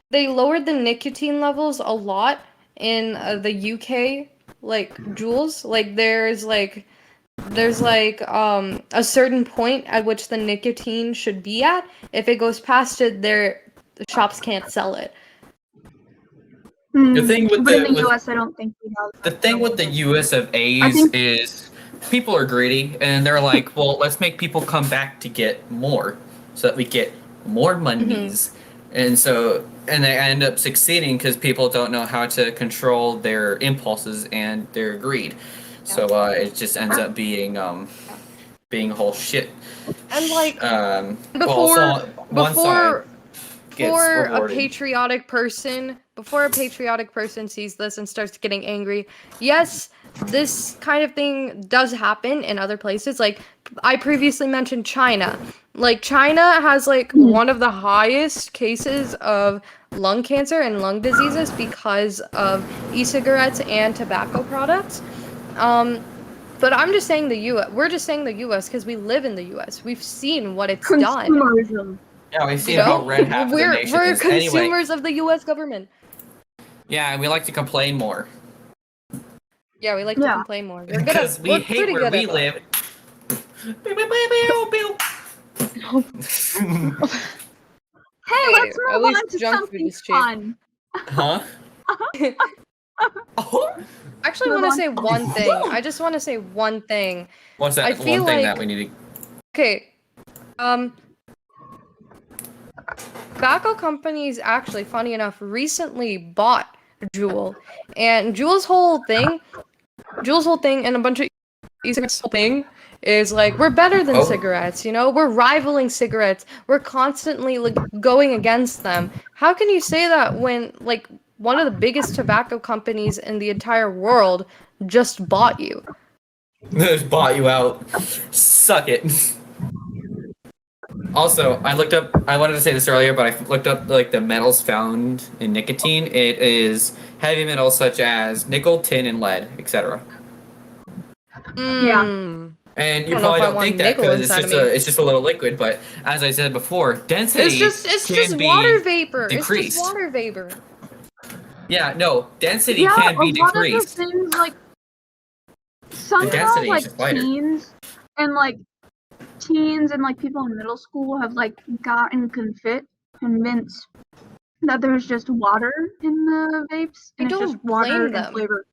they lowered the nicotine levels a lot in the UK, like Juuls. Like there's a certain point at which the nicotine should be at. If it goes past it, the shops can't sell it. The thing with but in the US, I don't think we have. The thing with the US of A's is people are greedy and they're like, well, let's make people come back to get more so that we get more monies. And they end up succeeding because people don't know how to control their impulses and their greed. So it just ends up being a whole shit. And like before a patriotic person sees this and starts getting angry, yes, this kind of thing does happen in other places. Like I previously mentioned China. Like China has like one of the highest cases of lung cancer and lung diseases because of e-cigarettes and tobacco products. But I'm just saying the U.S. We're just saying the U.S. because we live in the U.S. We've seen what it's done. Yeah, we've seen how red half of the nation We're is. consumers of the U.S. government. Yeah, and we like to complain more. Yeah, we like to complain more. Because we hate where we live. Hey, let's move on to something fun. Huh? Actually, I want to say one thing. I just want to say one thing. What's that one thing that we need to... Okay. Tobacco companies actually, funny enough, recently bought Juul. And Juul's whole thing and a bunch of e-cigarettes whole thing is like, we're better than cigarettes, we're rivaling cigarettes, we're constantly like going against them. How can you say that when like one of the biggest tobacco companies in the entire world just bought you? Just bought you out. Suck it. Also, I looked up. I wanted to say this earlier, but I looked up like the metals found in nicotine. It is heavy metals such as nickel, tin, and lead, etc. Yeah. Mm. And you I don't know probably if I don't want think that nickel because it's inside just of me. it's just a little liquid. But as I said before, density It's can just be water vapor. It's decreased. just water vapor. Yeah, no, density Yeah, can a be lot of the decreased. things like somehow density is like just lighter. teens and like people in middle school have like gotten convinced that there's just water in the vapes I and it's just don't water blame and them. flavor.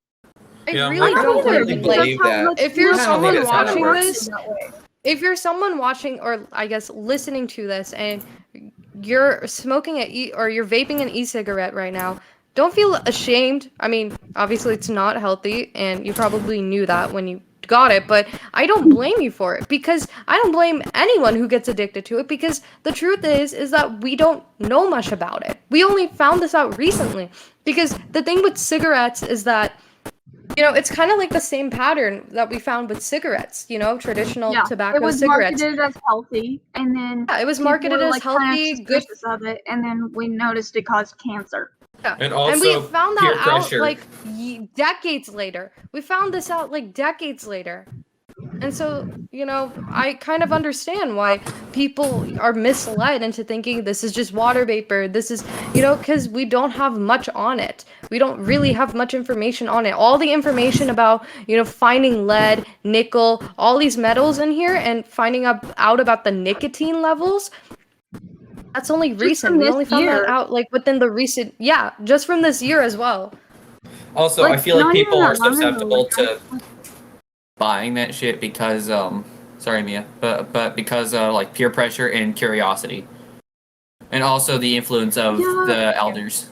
I Yeah, really I don't don't blame really them. Because Like, believe that's how that. that's if you're I don't think someone that's how that watching works. this, if you're someone watching or I guess listening to this and you're smoking or you're vaping an e-cigarette right now, don't feel ashamed. I mean, obviously it's not healthy and you probably knew that when you got it, but I don't blame you for it because I don't blame anyone who gets addicted to it because the truth is that we don't know much about it. We only found this out recently because the thing with cigarettes is that it's kind of like the same pattern that we found with cigarettes, traditional Yeah, it tobacco was cigarettes. marketed as healthy, and then Yeah, it was people marketed were as like kind of healthy, good. suspicious of it, and then we noticed it caused cancer. Yeah. And And we also found peer that out pressure. like decades later. We found this out like decades later. And so, I kind of understand why people are misled into thinking this is just water vapor. This is, because we don't have much on it. We don't really have much information on it. All the information about, finding lead, nickel, all these metals in here and finding out about the nicotine levels, that's only Just recent. from We this only found that year. out like within the recent, yeah, just from this year as well. Also, I Like, feel like not even people are that long ago, susceptible like, to buying that shit because sorry Mia, but because like peer pressure and curiosity. And also the influence of Yeah. the elders.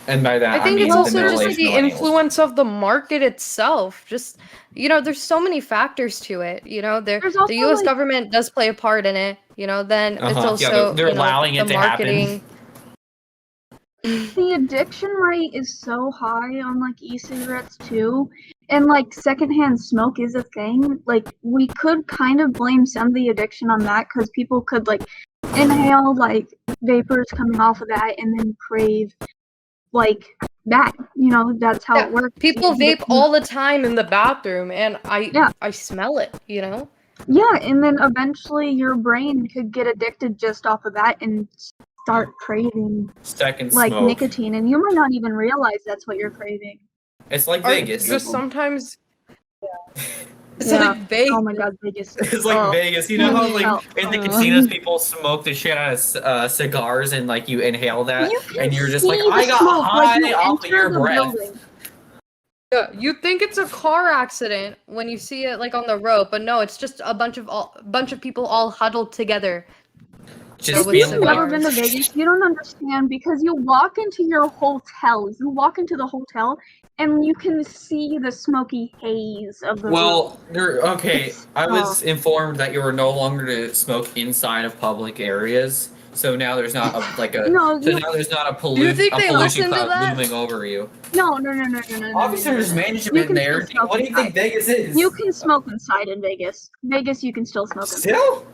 And by that I think mean it's the also just like middle-aged the millennials. influence of the market itself. Just there's so many factors to it. There's The also U.S. like government does play a part in it. Then it's Yeah, also they're allowing the it to happen. marketing. the addiction rate is so high on like e-cigarettes too, and like secondhand smoke is a thing. Like we could kind of blame some of the addiction on that because people could like inhale like vapors coming off of that and then crave like that. That's how Yeah, it works. people You get vape all the time in the bathroom, and Yeah. I smell it. Yeah, and then eventually your brain could get addicted just off of that and start craving Second like smoke. nicotine, and you might not even realize that's what you're craving. It's like Or Vegas. just sometimes. It's Yeah. like Vegas. Oh my god, Vegas. It's like Oh. Vegas. You know how like Oh. in the casinos people smoke the shit out of cigars and like you inhale that You can and you're just like see the I got smoke, high like, you off of enter your the breath. building. Yeah, you think it's a car accident when you see it like on the road, but no, it's just a bunch of people all huddled together. Just If with you've feeling never like been to Vegas, you don't understand because you walk into your hotel. You walk into the hotel and you can see the smoky haze of the room. well, okay. It's- I was informed that you were no longer to smoke inside of public areas. So now there's not No, now there's not a, Do you think a they pollution listen to cloud that? looming over you. no. Obviously, there's You management can there. still smoke What do you think inside. Vegas is? You can smoke inside in Vegas. Vegas, you can still smoke inside. Still?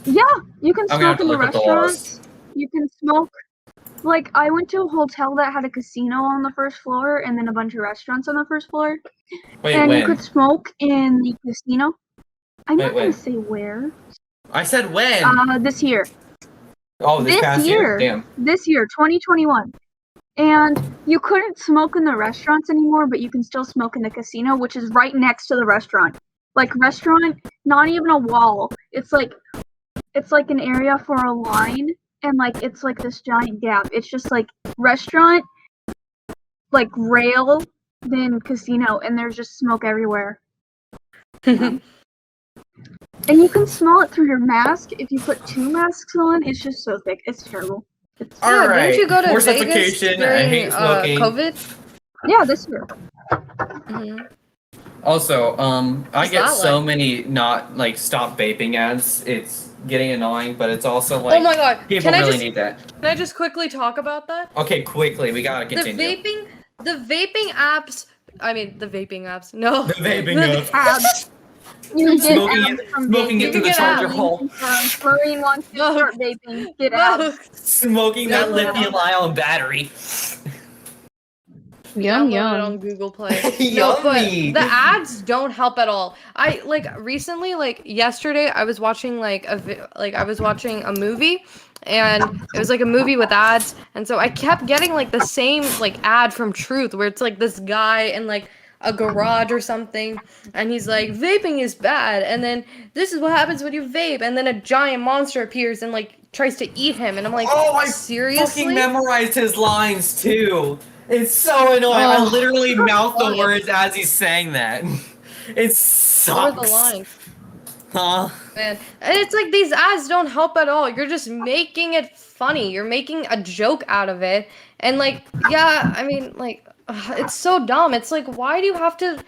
Yeah, you can I'm gonna have smoke to in the look up the laws. restaurants. You can smoke. Like, I went to a hotel that had a casino on the first floor and then a bunch of restaurants on the first floor. Wait, and when? you could smoke in the casino. I'm Wait, not going when? to say where. I said when. This year. Oh, this past year. Damn. This year, 2021. And you couldn't smoke in the restaurants anymore, but you can still smoke in the casino, which is right next to the restaurant. Like, restaurant, not even a wall. It's like an area for a line, and like it's like this giant gap. It's just like restaurant, like rail, then casino, and there's just smoke everywhere. And you can smell it through your mask. If you put 2 masks on, it's just so thick. It's terrible. All Yeah, right. didn't you go to More Vegas suffocation. I during hate smoking. COVID? Yeah, this year. Mhm. Also, I What's get that so like? many not like stop vaping ads. It's getting annoying, but it's also like Oh my god! people Can I really just need that. can I just quickly talk about that? Okay, quickly, we gotta continue. The vaping apps I mean, the vaping apps. No. The vaping The apps. Abs. You get Smoking abs it, from smoking vaping. it through the get charger abs. hole. Marine wants to No. start vaping. Get No. abs. Smoking that No. lithium-ion battery. Yum Download it on yum. Google Play. No, Yummy. but the ads don't help at all. I like recently, like yesterday, I was watching I was watching a movie, and it was like a movie with ads, and so I kept getting like the same like ad from Truth, where it's like this guy in like a garage or something, and he's like, vaping is bad, and then this is what happens when you vape, and then a giant monster appears and like tries to eat him, and I'm like, Oh, I seriously? fucking memorized his lines too. It's so annoying. I Oh. literally mouth the Lines. words as he's saying that. It sucks. What are the lines? Huh? Man, and it's like these ads don't help at all. You're just making it funny. You're making a joke out of it. And like, yeah, I mean, like it's so dumb. It's like why do you have to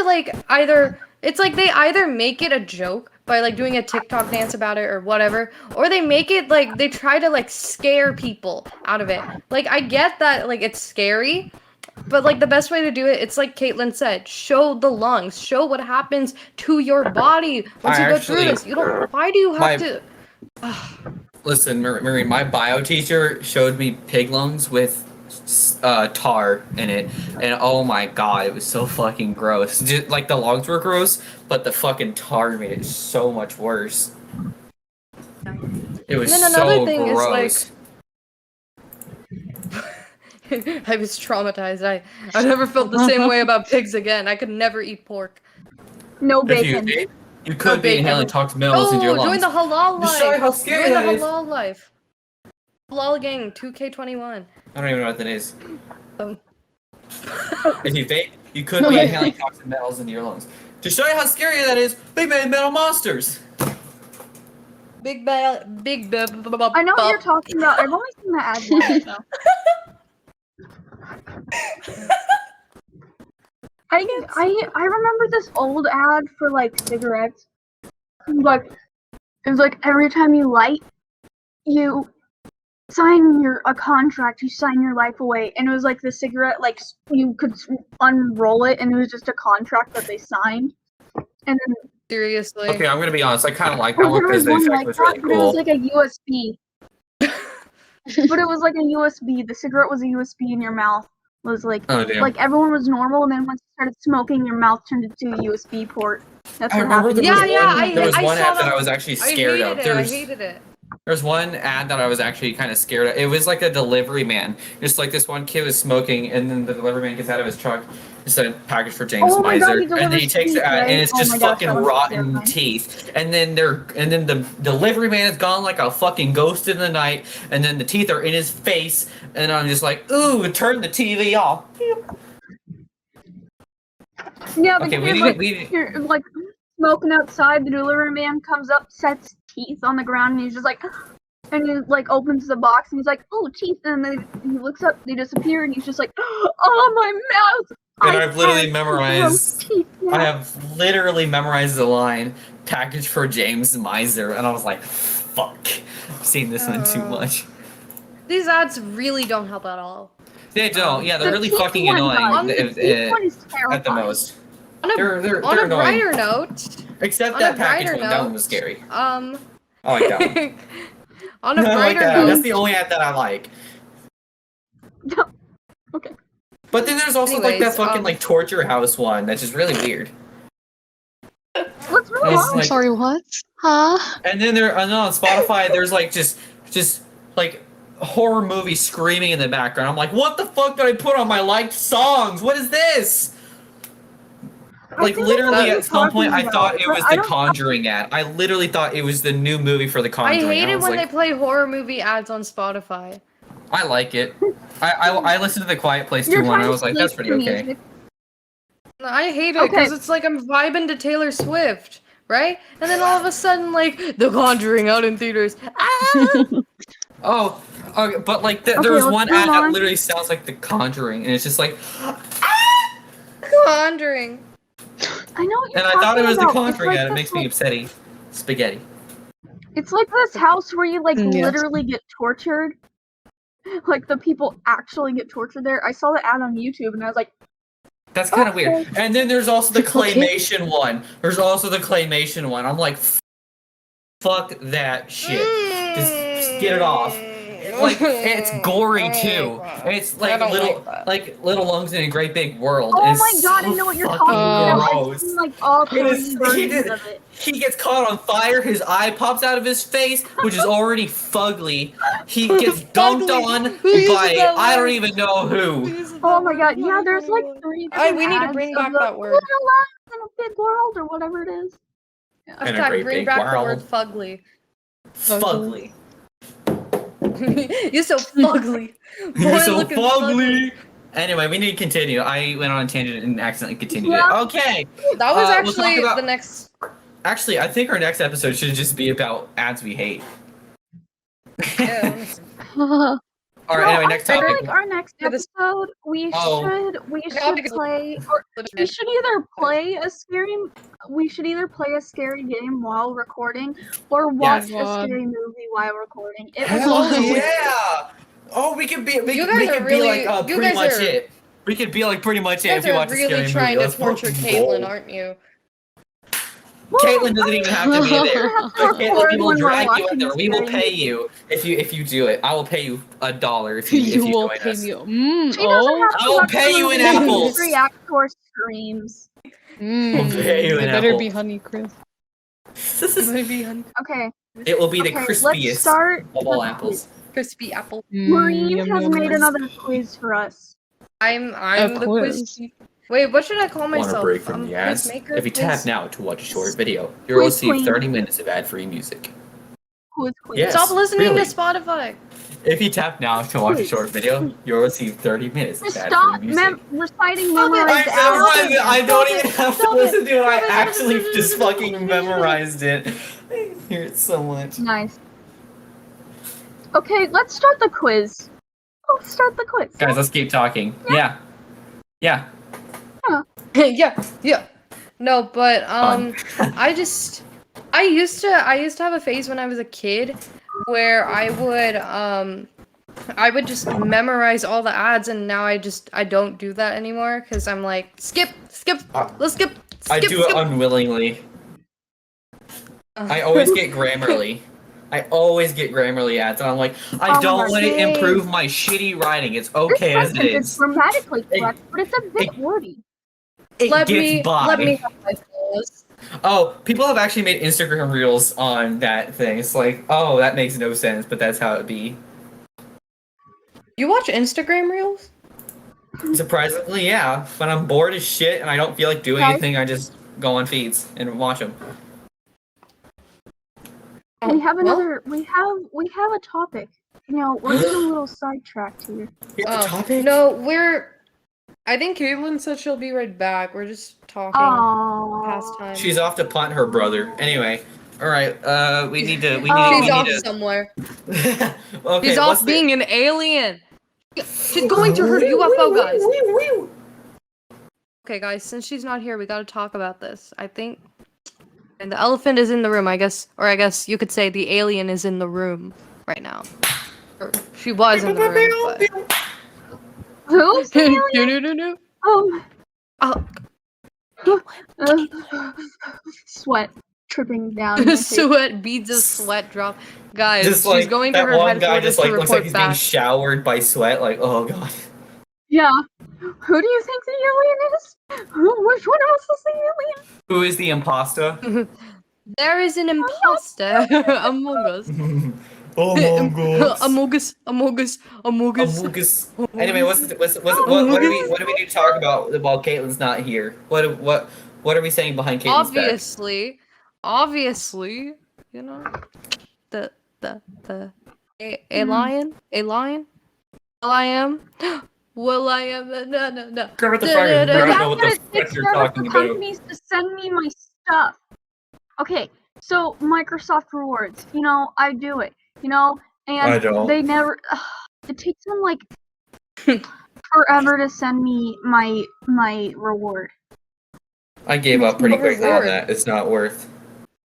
like either it's like they either make it a joke by like doing a TikTok dance about it or whatever, or they make it like they try to like scare people out of it. Like I get that like it's scary, but like the best way to do it, it's like Caitlin said, show the lungs, show what happens to your body once you go through this. You don't. Why do you have My- to? Listen, Marie, my bio teacher showed me pig lungs with tar in it, and oh my god, it was so fucking gross. Just, like the lungs were gross, but the fucking tar made it so much worse. It was And then another so thing is, gross. I was traumatized. I never felt the same way about pigs again. I could never eat pork. No If you bacon. ate, you could No be bacon. inhaling toxic metals into your Oh, join lungs. the halal Just show you life. how scary Join the that is. halal life. Halal gang 2K21. I don't even know what that is. Um, If you vape, you could be inhaling toxic metals into your lungs. To show you how scary that is, we made metal monsters. big bad, big bad. I know what you're talking about. I've only seen the ad once though. I remember this old ad for like cigarettes. Like it was like every time you light, you sign a contract. You sign your life away, and it was like the cigarette. Like you could unroll it, and it was just a contract that they signed. And then Seriously. Okay, I'm gonna be honest. I kind of like that one there because was the one effect like was that, really but it was cool. like a USB. But it was like a USB. The cigarette was a USB in your mouth. Was like Oh damn! like everyone was normal, and then once you started smoking, your mouth turned into a USB port. That's I what remember happened. there was Yeah, one. I- There was I one saw ad that that. I was actually I scared hated of. it. There I was hated it. There's one ad that I was actually kind of scared of. It was like a delivery man. Just like this one kid was smoking, and then the delivery man gets out of his truck. It's a package for James Oh my God, Miser, he and then he delivers takes teeth, it out, right? and it's Oh just my gosh, fucking that was rotten terrifying. teeth. And then the delivery man is gone like a fucking ghost in the night, and then the teeth are in his face, and I'm just like, ooh, turn the TV off. Yeah, the Okay, kid like you're like smoking outside. The delivery man comes up, sets teeth on the ground, and he's just like, and he like opens the box, and he's like, oh, teeth, and then he looks up, they disappear, and he's just like, oh, my mouth. And I I've literally can't memorized. grow teeth now." I have literally memorized the line "package for James Miser," and I was like, "Fuck!" I've seen this one too much. These ads really don't help at all. They don't. Yeah, they're The really teeth fucking one annoying. does. The teeth one is At the terrifying. most. On a, They're on a annoying. brighter note, Except on that a package brighter one. That one note, was scary. um, I like that one. on a I like brighter that. That's note, the only ad that I like. Okay. But then there's also like that Anyways, fucking like torture house one that's just really weird. What's really It's wrong? like- Sorry, what? Huh? And then on Spotify, there's like just like horror movie screaming in the background. I'm like, what the fuck did I put on my liked songs? What is this? Like think I know literally what you're at some point, I talking thought about, it but was I the don't- Conjuring ad. I literally thought it was the new movie for the I Conjuring. hate it was when like, they play horror movie ads on Spotify. I like it. I listened to the Quiet Place You're 2 one. trying I to was like, sleep that's pretty to okay. music. I hate it because Okay. it's like I'm vibing to Taylor Swift, right? And then all of a sudden, like, The Conjuring out in theaters. Ah! Oh, okay, but like there Okay, was let's one move ad that on. literally sounds like the Conjuring, and it's just like, Conjuring. I know what you're and I thought it was the talking about. Conjuring It's ad. It like makes this, me upsetty. Spaghetti. It's like this house where you like Yes. literally get tortured. Like the people actually get tortured there. I saw the ad on YouTube and I was like, That's kind of weird. And then there's also the Okay. claymation one. I'm like, fuck that shit. Just get it off. Like, it's gory too. It's I like don't little, like that. like little lungs in a great big world. Oh It's my god, so I know what you're fucking talking about. I've gross. seen like all It three is- he versions did- of it. He gets caught on fire, his eye pops out of his face, which is already fugly. He gets dumped Fugly. on Who uses by that I don't word? even know who. Oh my god, yeah, there's like 3 different We need to ads bring of back the that word. little lives in a big world or whatever it is. In a Hashtag great bring big back the word world. fugly. Fugly. You're so fugly. You're Boy so looking fugly. Anyway, we need to continue. I went on a tangent and accidentally continued Yeah. it. Okay. That was We'll actually talk about- the next. Actually, I think our next episode should just be about ads we hate. Yeah, honestly. All right. No, Anyway, next I feel topic. like our next For this- episode we Oh. should Topic is- play or we should either play a scary game while recording or watch Yes. a scary movie while recording. It was Hell always yeah! Oh, we could be. We You could, guys we are could really- be like you pretty guys much are- it. We could be like pretty much it You if guys you are watch a scary really movie. trying to Let's torture fucking Caitlin, go. aren't you? Caitlin doesn't even have to be there. have to Caitlin, record we will when we're drag you in watching there. a We will scary pay movie. you if you do it. I will pay you $1 if you You will join pay us. me. She doesn't have to I will watch pay the you in movie, apples. just react to our streams. We'll pay you It an better apple. be Honey Chris. Maybe Okay. It will be the Okay, let's crispiest start of all the apples. crispy apple. Marine Yum, has yum, made yum. another quiz for us. I'm Of the course. quiz. Wait, what should I call Want myself? a break from the ads? Quizmaker? If you tap Quiz- now to watch a short video, you'll Quiz receive queen. 30 minutes of ad-free music. Quiz. Yes, Stop listening really. to Spotify. If you tap now to watch a short video, you'll receive 30 minutes of Just ad-free stop music. reciting Stop it. memorized I memorized it. I don't Stop even it. have to Stop listen to it. I Stop it. actually just fucking memorized it. I hear it so much. Nice. Okay, let's start the quiz. Let's start the quiz. Guys, let's keep talking. Yeah. Yeah. yeah. No, but Fun. I used to have a phase when I was a kid where I would just memorize all the ads, and now I don't do that anymore because I'm like skip, let's skip. I do it skip. unwillingly. I always get Grammarly. I always get Grammarly ads, and I'm like, I Oh don't my want to God. improve my shitty writing. It's This okay as it sentence is is. grammatically correct, but it's a bit it- wordy. It Let gets me by. have my flaws. Oh, people have actually made Instagram reels on that thing. It's like, oh, that makes no sense, but that's how it be. You watch Instagram reels? Surprisingly, yeah. When I'm bored as shit and I don't feel like doing Guys? anything, I just go on feeds and watch them. We have well, another. We have a topic. You know, we're getting a little sidetracked here. No, I think Caitlin said she'll be right back. We're just talking past Oh. time. She's off to punt her brother. Anyway, all right. We need to. She's off somewhere. okay, She's what's off being an alien. She's going to her UFO, guys. Okay, guys, since she's not here, we gotta talk about this. I think. And the elephant is in the room, I guess. Or I guess you could say the alien is in the room right now. Or she was in the room, but. Who's the No, alien? no, no, no. Oh, sweat tripping down. my face. Sweat, beads of sweat drop. Guys, Just she's like going to that her one guy headquarters just like to looks like report he's being back. showered by sweat. Like, oh god. Yeah. Who do you think the alien is? Which one of us is the alien? Who is the imposter? There is an imposter among us. Among us. Amogus. Anyway, what do we need to talk about while Caitlin's not here? What are we saying behind Caitlin's back? Obviously, you know, a lion, Will I am? No. Grab the fire. I don't know what the That's fuck what it you're takes talking for about. companies to send me my stuff. Okay, so Microsoft Rewards, you know, I do it, you know, and I don't. they never. It takes them like forever to send me my reward. I gave up pretty What quickly on reward? that. It's not worth.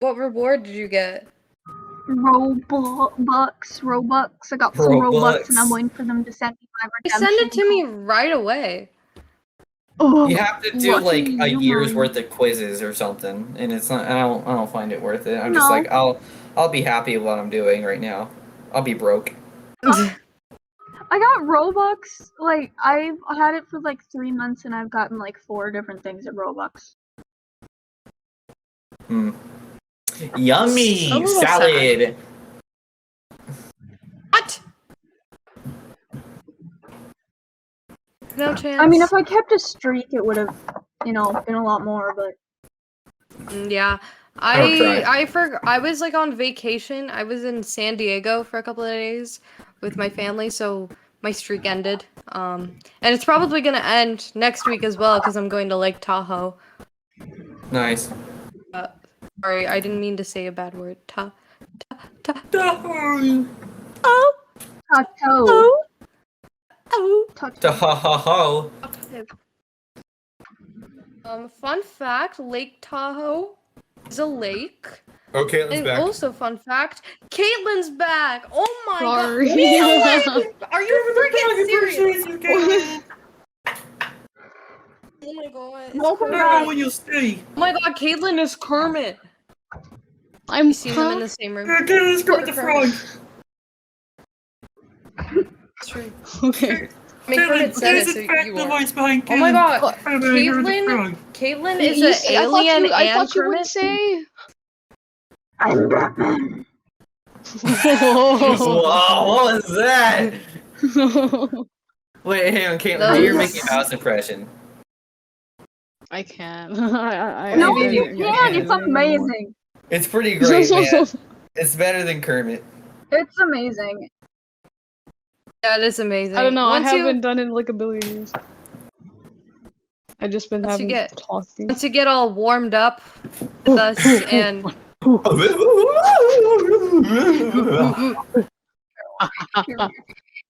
What reward did you get? Robux. I got some Robux, and I'm waiting for them to send me my They redemption. send it to me right away. Oh, You have to do like a lucky year's human. worth of quizzes or something, and it's not. I don't find it worth it. I'm just No. like I'll be happy with what I'm doing right now. I'll be broke. I got Robux. Like I've had it for like 3 months, and I've gotten like 4 different things at Robux. Yummy A little salad. What? No chance. I mean, if I kept a streak, it would have, been a lot more. But Yeah. I'll try. I was like on vacation. I was in San Diego for a couple of days with my family, so my streak ended. And it's probably gonna end next week as well because I'm going to Lake Tahoe. Nice. Sorry, I didn't mean to say a bad word. Oh. Taco. Oh. Tahoe. Fun fact, Lake Tahoe is a lake. Okay, let's And back. also, fun fact, Caitlin's back. Oh my Sorry. god. Caitlin! Are you freaking serious? Oh my god. It's Welcome Kermit. back. When you stay. Oh my god, Caitlin is Kermit. I'm You seen them in the same room. Let's go with the frog. It's true. Okay. I mean, Kermit said it, so you are. Oh my god, Caitlin is You an see, alien I and thought you would Kermit. say. I'm Batman. Wow, what was that? Wait, hang on, Caitlin, do your Those- Mickey Mouse impression. I can't. No, did you it. can. It's amazing. It's pretty great, man. It's better than Kermit. It's amazing. That is amazing. I don't know. Once I haven't done it in like a billion years. I just been Once you having get- talking. Once you get all warmed up with us and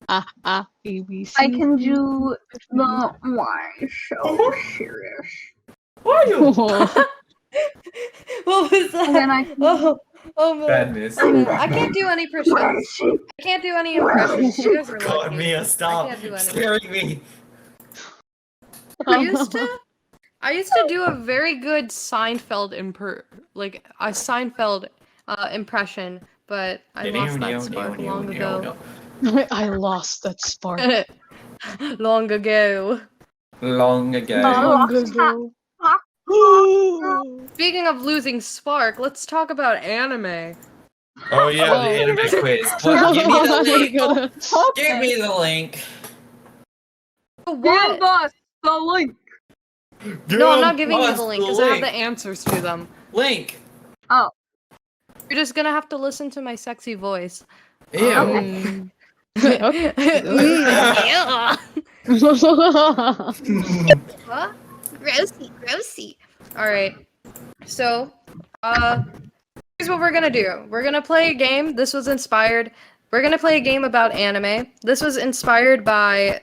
ABC. I can do the why so serious. Why you? what was that? And then I can Oh man. Badness. Oh, man. I can't do any impressions. I can't do any impressions. You guys are God, lucky. Mia, stop I can't do any. scaring me. I used to do a very good Seinfeld impression, but I lost that spark long ago. I lost that spark Long ago. Long ago. long ago. Speaking of losing spark, let's talk about anime. Oh yeah, Oh. the anime quiz. Well, give me the link. God. Give me the link. give us the link. No, I'm not giving you Give the us link because I have the answers to them. link. Oh, You're just gonna have to listen to my sexy voice. Ew. Mm. Yeah. What? Grossy. Alright. So, here's what we're gonna do. We're gonna play a game. We're gonna play a game about anime. This was inspired by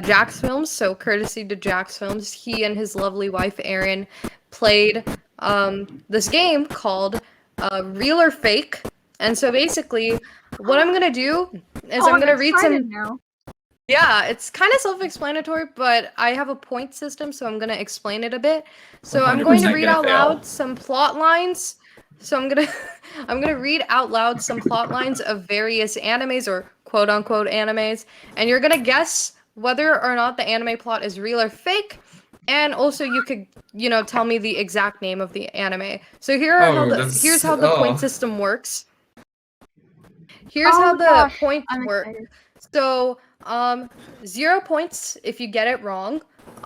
Jack's Films, so courtesy to Jack's Films. He and his lovely wife, Erin, played this game called Real or Fake. And so basically, what I'm gonna do is I'm gonna read some... now. Yeah, it's kind of self-explanatory, but I have a point system, so I'm gonna explain it a bit. So I'm going to 100% read gonna out fail. loud some plot lines. So I'm gonna read out loud some plot lines of various animes or quote-unquote animes, and you're gonna guess whether or not the anime plot is real or fake. And also, you could, tell me the exact name of the anime. So here's how the point system works. Here's how the points I'm work. excited. So, 0 points if you get it wrong.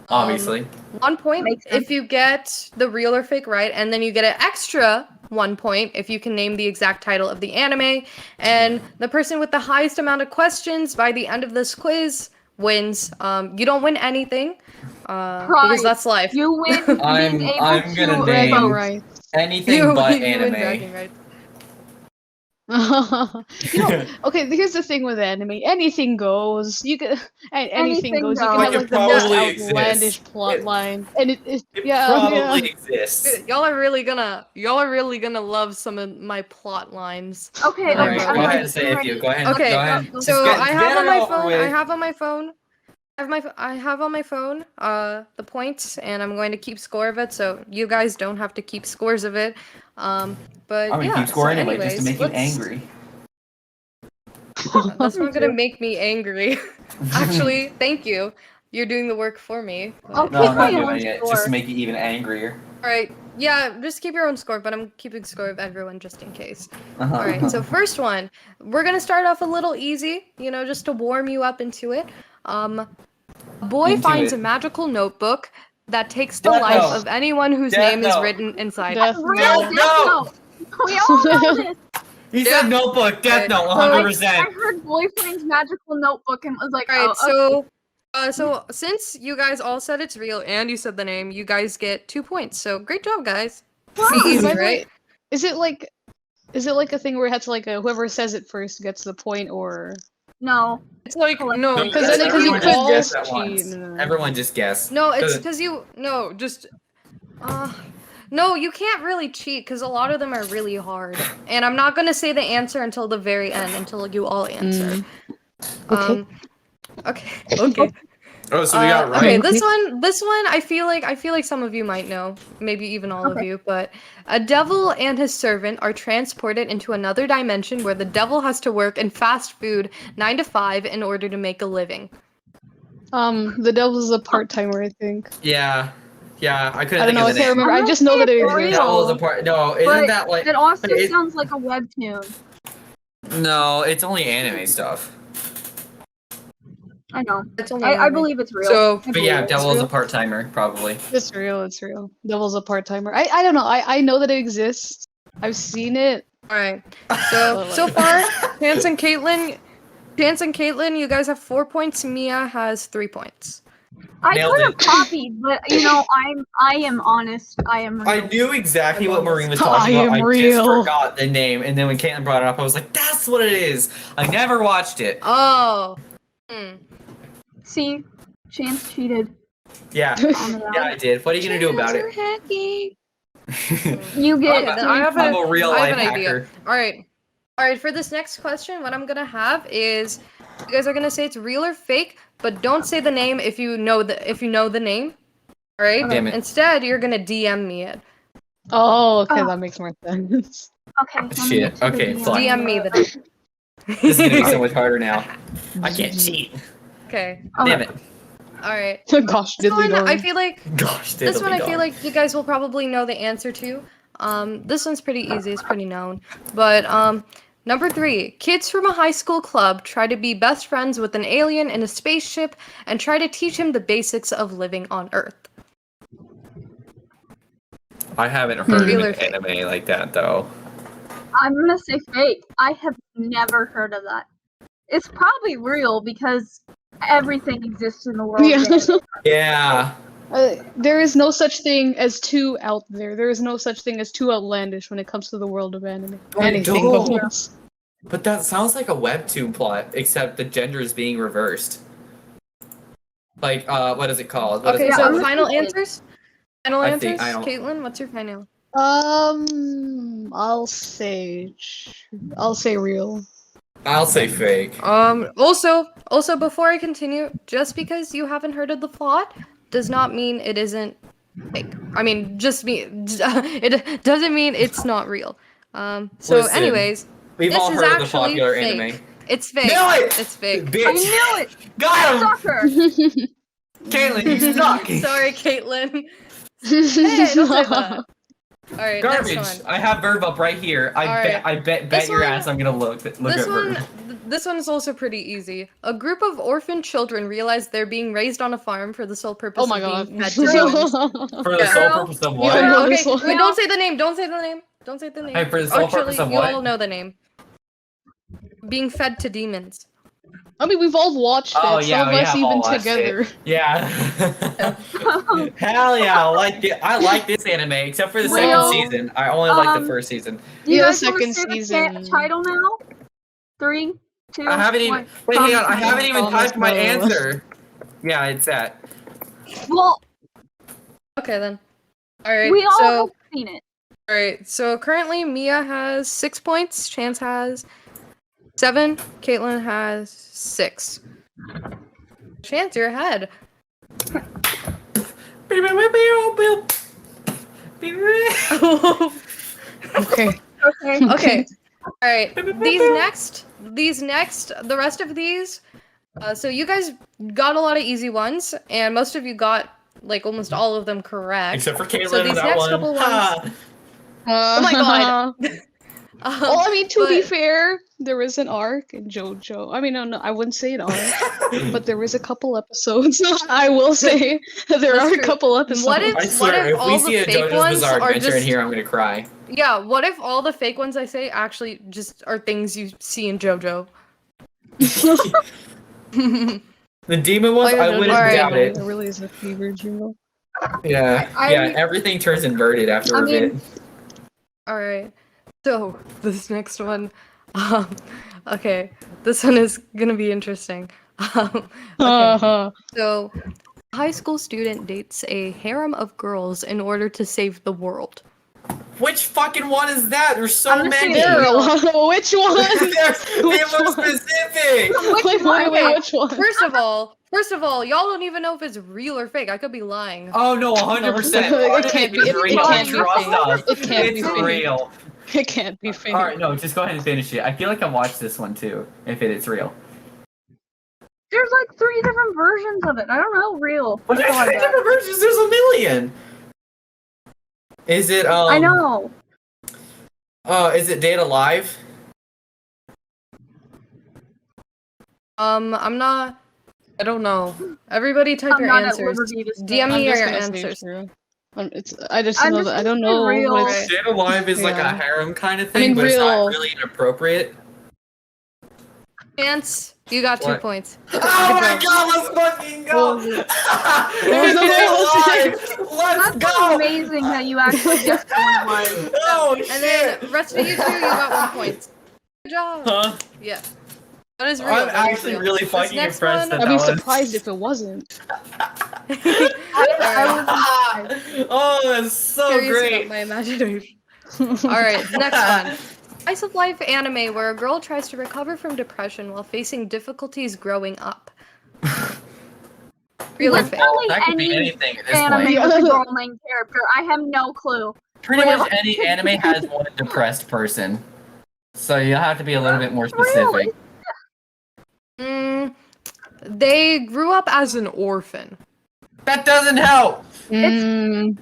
Obviously. 1 point Makes sense. if you get the real or fake right, and then you get an extra 1 point if you can name the exact title of the anime. And the person with the highest amount of questions by the end of this quiz wins. You don't win anything, because that's life. You win I'm being able gonna to name- vote. Right. Anything but you win anime. bragging rights. Okay, here's the thing with anime. Anything goes. You can anything Anything goes. You can goes. have It like the most probably exists. outlandish plot line, and it It yeah. probably exists. Y'all are really gonna love some of my plot lines. Okay, Alright, okay. go I'm ahead ready. and say I'm a few. ready. Go ahead. Okay, Go ahead. so Just I get have it on my over phone. with. I have on my phone I have on my phone the points, and I'm going to keep score of it, so you guys don't have to keep scores of it. But I'm gonna yeah. keep score So anyway, just to anyways, make you angry. That's Me not gonna too. make me angry. Actually, thank you. You're doing the work for me. I'll But, No, I'm keep not my all own doing it, just score. to make you even angrier. right. Yeah, just keep your own score, but I'm keeping score of everyone just in case. Uh-huh. All right. So first one, we're gonna start off a little easy, just to warm you up into it. A boy Into finds it. a magical notebook that takes the Death life Note. of anyone whose Death name is Note. written inside. Death Real Note. Death Note. We all know this. He Yeah. said notebook, Death Okay, Note, so- 100%. I heard boyfriend's magical notebook and was like, All right. oh, okay. So since you guys all said it's real and you said the name, you guys get 2 points. So great job, guys. Pretty Wow. easy, By the way, right? is it like a thing where it had to whoever says it first gets the point, or No. It's like Collect- no, No, because it's then like because you everyone could just guessed just at once. cheat. Everyone just guessed. No, it's 'Cause- because you no, just no, you can't really cheat because a lot of them are really hard, and I'm not gonna say the answer until the very end until you all answer. Okay. Okay. Oh, so we got it right. Okay, this one, I feel like some of you might know, maybe even all of Okay. you, but a devil and his servant are transported into another dimension where the devil has to work in fast food 9 to 5 in order to make a living. The devil's a part timer, I think. Yeah. Yeah, I couldn't I don't think know. of I the can't name. remember. I'm I gonna just know say that it it's exists. That was a real, part. No, isn't but that like? it also it- sounds like a webtoon. No, it's only anime stuff. I know. It's only I anime. believe it's real. So, I But believe yeah, it's Devil is a real. part timer, probably. It's real. It's real. Devil's a part timer. I don't know. I know that it exists. I've seen it. all right. So far, Chance and Caitlin, you guys have 4 points. Mia has 3 points. I Nailed could have it. copied, but I am honest. I am real. I knew exactly what Maureen was I talking about. am I just real. forgot the name, and then when Caitlin brought it up, I was like, "That's what it is." I never watched it. Oh. See, Chance cheated. Yeah, On the yeah, I did. What are you gonna do about it? You get Okay, then I have I'm a real I have life an idea. hacker. All right. For this next question, what I'm gonna have is you guys are gonna say it's real or fake, but don't say the name if you know the name. All right. Damn it. Instead, you're gonna DM me it. Oh, okay, Oh. that makes more sense. Okay. let me Shit, get to the okay, DM. fuck. DM me the name. This is gonna be so much harder now. I can't cheat. Okay. Damn it. All right. Gosh, This diddly one, I darn. feel like Gosh, this one, I feel dog. like you guys will probably know the answer to. This one's pretty easy. It's pretty known. But number 3, kids from a high school club try to be best friends with an alien in a spaceship and try to teach him the basics of living on Earth. I haven't heard of Real or an fake? anime like that though. I'm gonna say fake. I have never heard of that. It's probably real because everything exists in the world. Yeah. of anime. Yeah. There is no such thing as too out there. There is no such thing as too outlandish when it comes to the world of anime. I Anything don't. goes. But that sounds like a webtoon plot, except the gender is being reversed. Like, what is it called? What is Okay, it Yeah, so I'm called? gonna final say fake. answers? Final I answers? think- I don't- Caitlin, what's your final? I'll say real. I'll say fake. Also before I continue, just because you haven't heard of the plot does not mean it isn't fake. I mean, it doesn't mean it's not real. So Listen, anyways, We've this all is heard of the actually popular fake. anime. It's fake. Knew it! It's fake. Bitch. I knew it. Got him! Sucker. Caitlin, you suck! Sorry, Caitlin. Hey, don't say that. All right, Garbage. next one. I have Verb up right here. I bet This your one- ass I'm gonna look This at Verb. this one is also pretty easy. A group of orphan children realize they're being raised on a farm for the sole purpose Oh my of god. being fed to humans. For the Yeah. sole purpose of Yeah, what? no. Okay, this one. wait, don't say the name. Don't say the name. Don't say the name. Hey, for the sole purpose of you what? all know the name. Being fed to demons. I mean, we've all watched it. Oh yeah, some of we us have all even watched together. it. Yeah. Hell yeah, I like this anime, except for the Well, second season. I only like the first season. Do you Yeah, guys want to second say the season. title now? 3, 2. I haven't even. 1. Wait, hang on. I haven't even Promise typed my no. answer. Yeah, it's that. Well, Okay then. All right. we all so have seen it. all right. So currently Mia has 6 points. Chance has 7. Caitlin has 6. Chance, you're ahead. Okay. Okay. Okay. All right. These next, the rest of these. So you guys got a lot of easy ones, and most of you got like almost all of them correct. Except for Caitlin So on these that next one. couple ones. Ha! Oh my god. Well, I mean, to be but- fair, there was an arc in JoJo. I mean, no, I wouldn't say an arc, but there was a couple episodes. I will say there That's are a true. couple episodes. What if- I swear, if all we the see a fake JoJo's ones Bizarre are Adventure in just- here, I'm gonna cry. Yeah, what if all the fake ones I say actually just are things you see in JoJo? The demon ones, Oh, yeah, I JoJo's wouldn't Alright. doubt it. It really is a fever dream. Yeah, I- yeah, everything turns inverted after I a mean- bit. Alright. So, this next one. Okay, this one is gonna be interesting. Okay. So, high school student dates a harem of girls in order to save the world. Which fucking one is that? There's so I'm just many. saying There are a lot. Which one? Be Which more one? specific. Wait, which one? First of all, y'all don't even know if it's real or fake. I could be lying. Oh no, 100%. It can't be- it real. can't be Trust fake. us. It can't be It's fake. real. It can't be fake. All right, no, just go ahead and finish it. I feel like I watched this one too. If it's real. There's like 3 different versions of it. I don't know, real. But there's Something like that. different versions. There's a million. Is it? I know. Is it Date Alive? I'm not. I don't know. Everybody type I'm your not at answers. liberty to say. DM I'm me just your gonna say answers. true. I just I'm know just that I gonna don't say know real. what it's- Date Alive is like a Yeah. harem kind of I thing, mean, but it's not real. really inappropriate. Chance, you got 2 What? points. Oh my god, let's fucking go! Let's That's go! amazing that you actually guessed the one it was. Oh And shit! then rest of you two, you got 1 point. Good job. Huh? Yeah. That is real. I'm that is actually real. really This fucking next impressed one- that I'd be that was- surprised if it wasn't. I was Oh, that's so Curious about great! my imagination. Alright, next one. Slice of life anime where a girl tries to recover from depression while facing difficulties growing up. Real or fake? Literally That could be any anything at this anime point. with a girl main character. I have no clue. Pretty much any anime has one depressed person. So you have to be a little bit more specific. They grew up as an orphan. That doesn't help! Mm,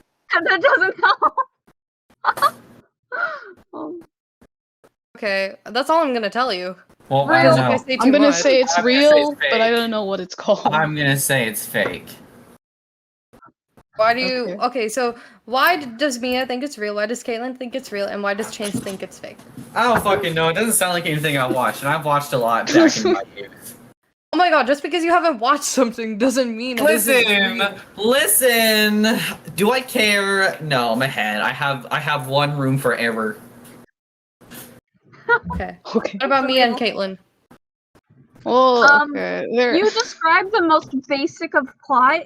That doesn't help. Oh, Okay, that's all I'm gonna tell you. Well, I Because don't if I know. say too I'm gonna much, say it's I'm gonna say real, it's but I fake. don't know what it's called. I'm gonna say it's fake. why do you? Okay. Okay, so why does Mia think it's real? Why does Caitlin think it's real? And why does Chance think it's fake? I don't fucking know. It doesn't sound like anything I watched, and I've watched a lot back in my youth. Oh my god! Just because you haven't watched something doesn't mean it isn't real. Listen. Do I care? No, I'm ahead. I have one room forever. Okay. Okay. What about Mia and Caitlin? Well, Um, okay. There. you described the most basic of plot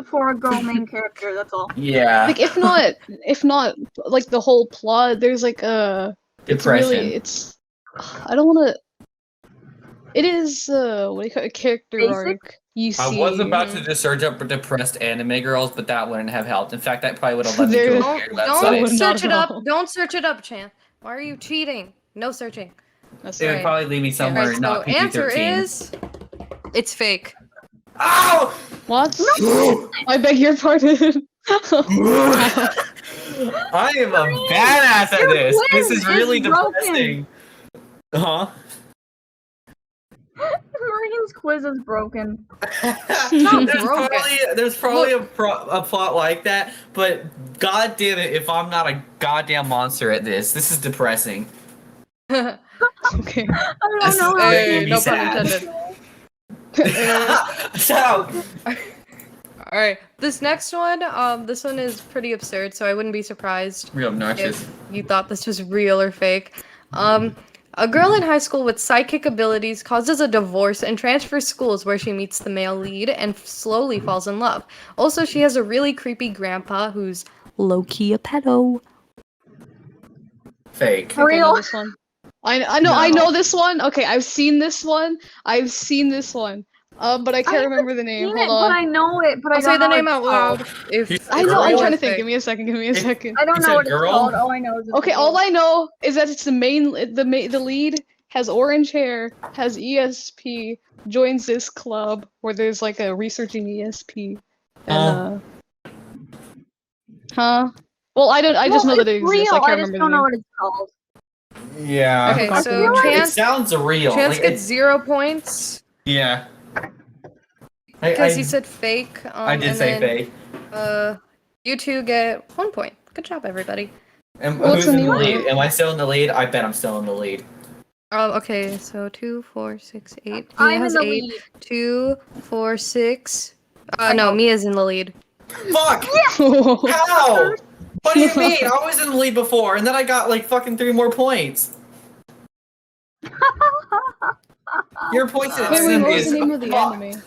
for a girl main character. That's all. Yeah. Like if not like the whole plot. There's like a. It's Depression. really. It's. I don't want to. It is what do you call it? A character Basic? arc. You see. I was about to just search up depressed anime girls, but that wouldn't have helped. In fact, that probably would have led me to a There- weird Don't website. Not search it at up. all. Don't search it up, Chan. Why are you cheating? No searching. That's It would Right. probably lead me somewhere Alright, so not PG-13. answer is, it's fake. Ow! What? I beg your pardon. I am a badass at Your this. This quiz is really is broken. depressing. Huh? Marine's quiz is broken. There's probably a plot like that, but god damn it if I'm not a goddamn monster at this. This is depressing. Okay. I don't This know is how. making Hey, me no pun sad. intended. Shut up! All right, this next one, this one is pretty absurd, so I wouldn't be surprised Real obnoxious. if you thought this was real or fake. A girl in high school with psychic abilities causes a divorce and transfers schools where she meets the male lead and slowly falls in love. Also, she has a really creepy grandpa who's low-key a pedo. Fake. For Okay, I know real? this one. I know No. I know this one. Okay, I've seen this one. But I can't remember the name. Hold on. But I know it. But I I'll don't say the know name what out it's loud. called. If I know. I'm Girl? trying to think. Give me a second. Give me a second. I don't You know said what it's girl? called. All I know is it's Okay, all I know is that it's the lead has orange hair, has ESP, joins this club where there's like a researching ESP, and huh? Well, I don't. I just know that it it's exists. real. I can't I just remember don't the know name. what it's called. Yeah. I Okay, forgot the so name. like- It Chance sounds real. Chance Like, gets 0 points yeah. because he said fake. I did and say then, fake. You two get 1 point. Good job, everybody. And What's who's the in the name of lead? it? Am I still in the lead? I bet I'm still in the lead. Okay, so 2, 4, 6, 8. I'm Mia in has the 8. lead. 2, 4, 6. I No, hope. Mia's in the lead. Fuck! How? What do you mean? I was in the lead before, and then I got like fucking 3 more points. Your points at Wait, what was is the name of the fuck. anime?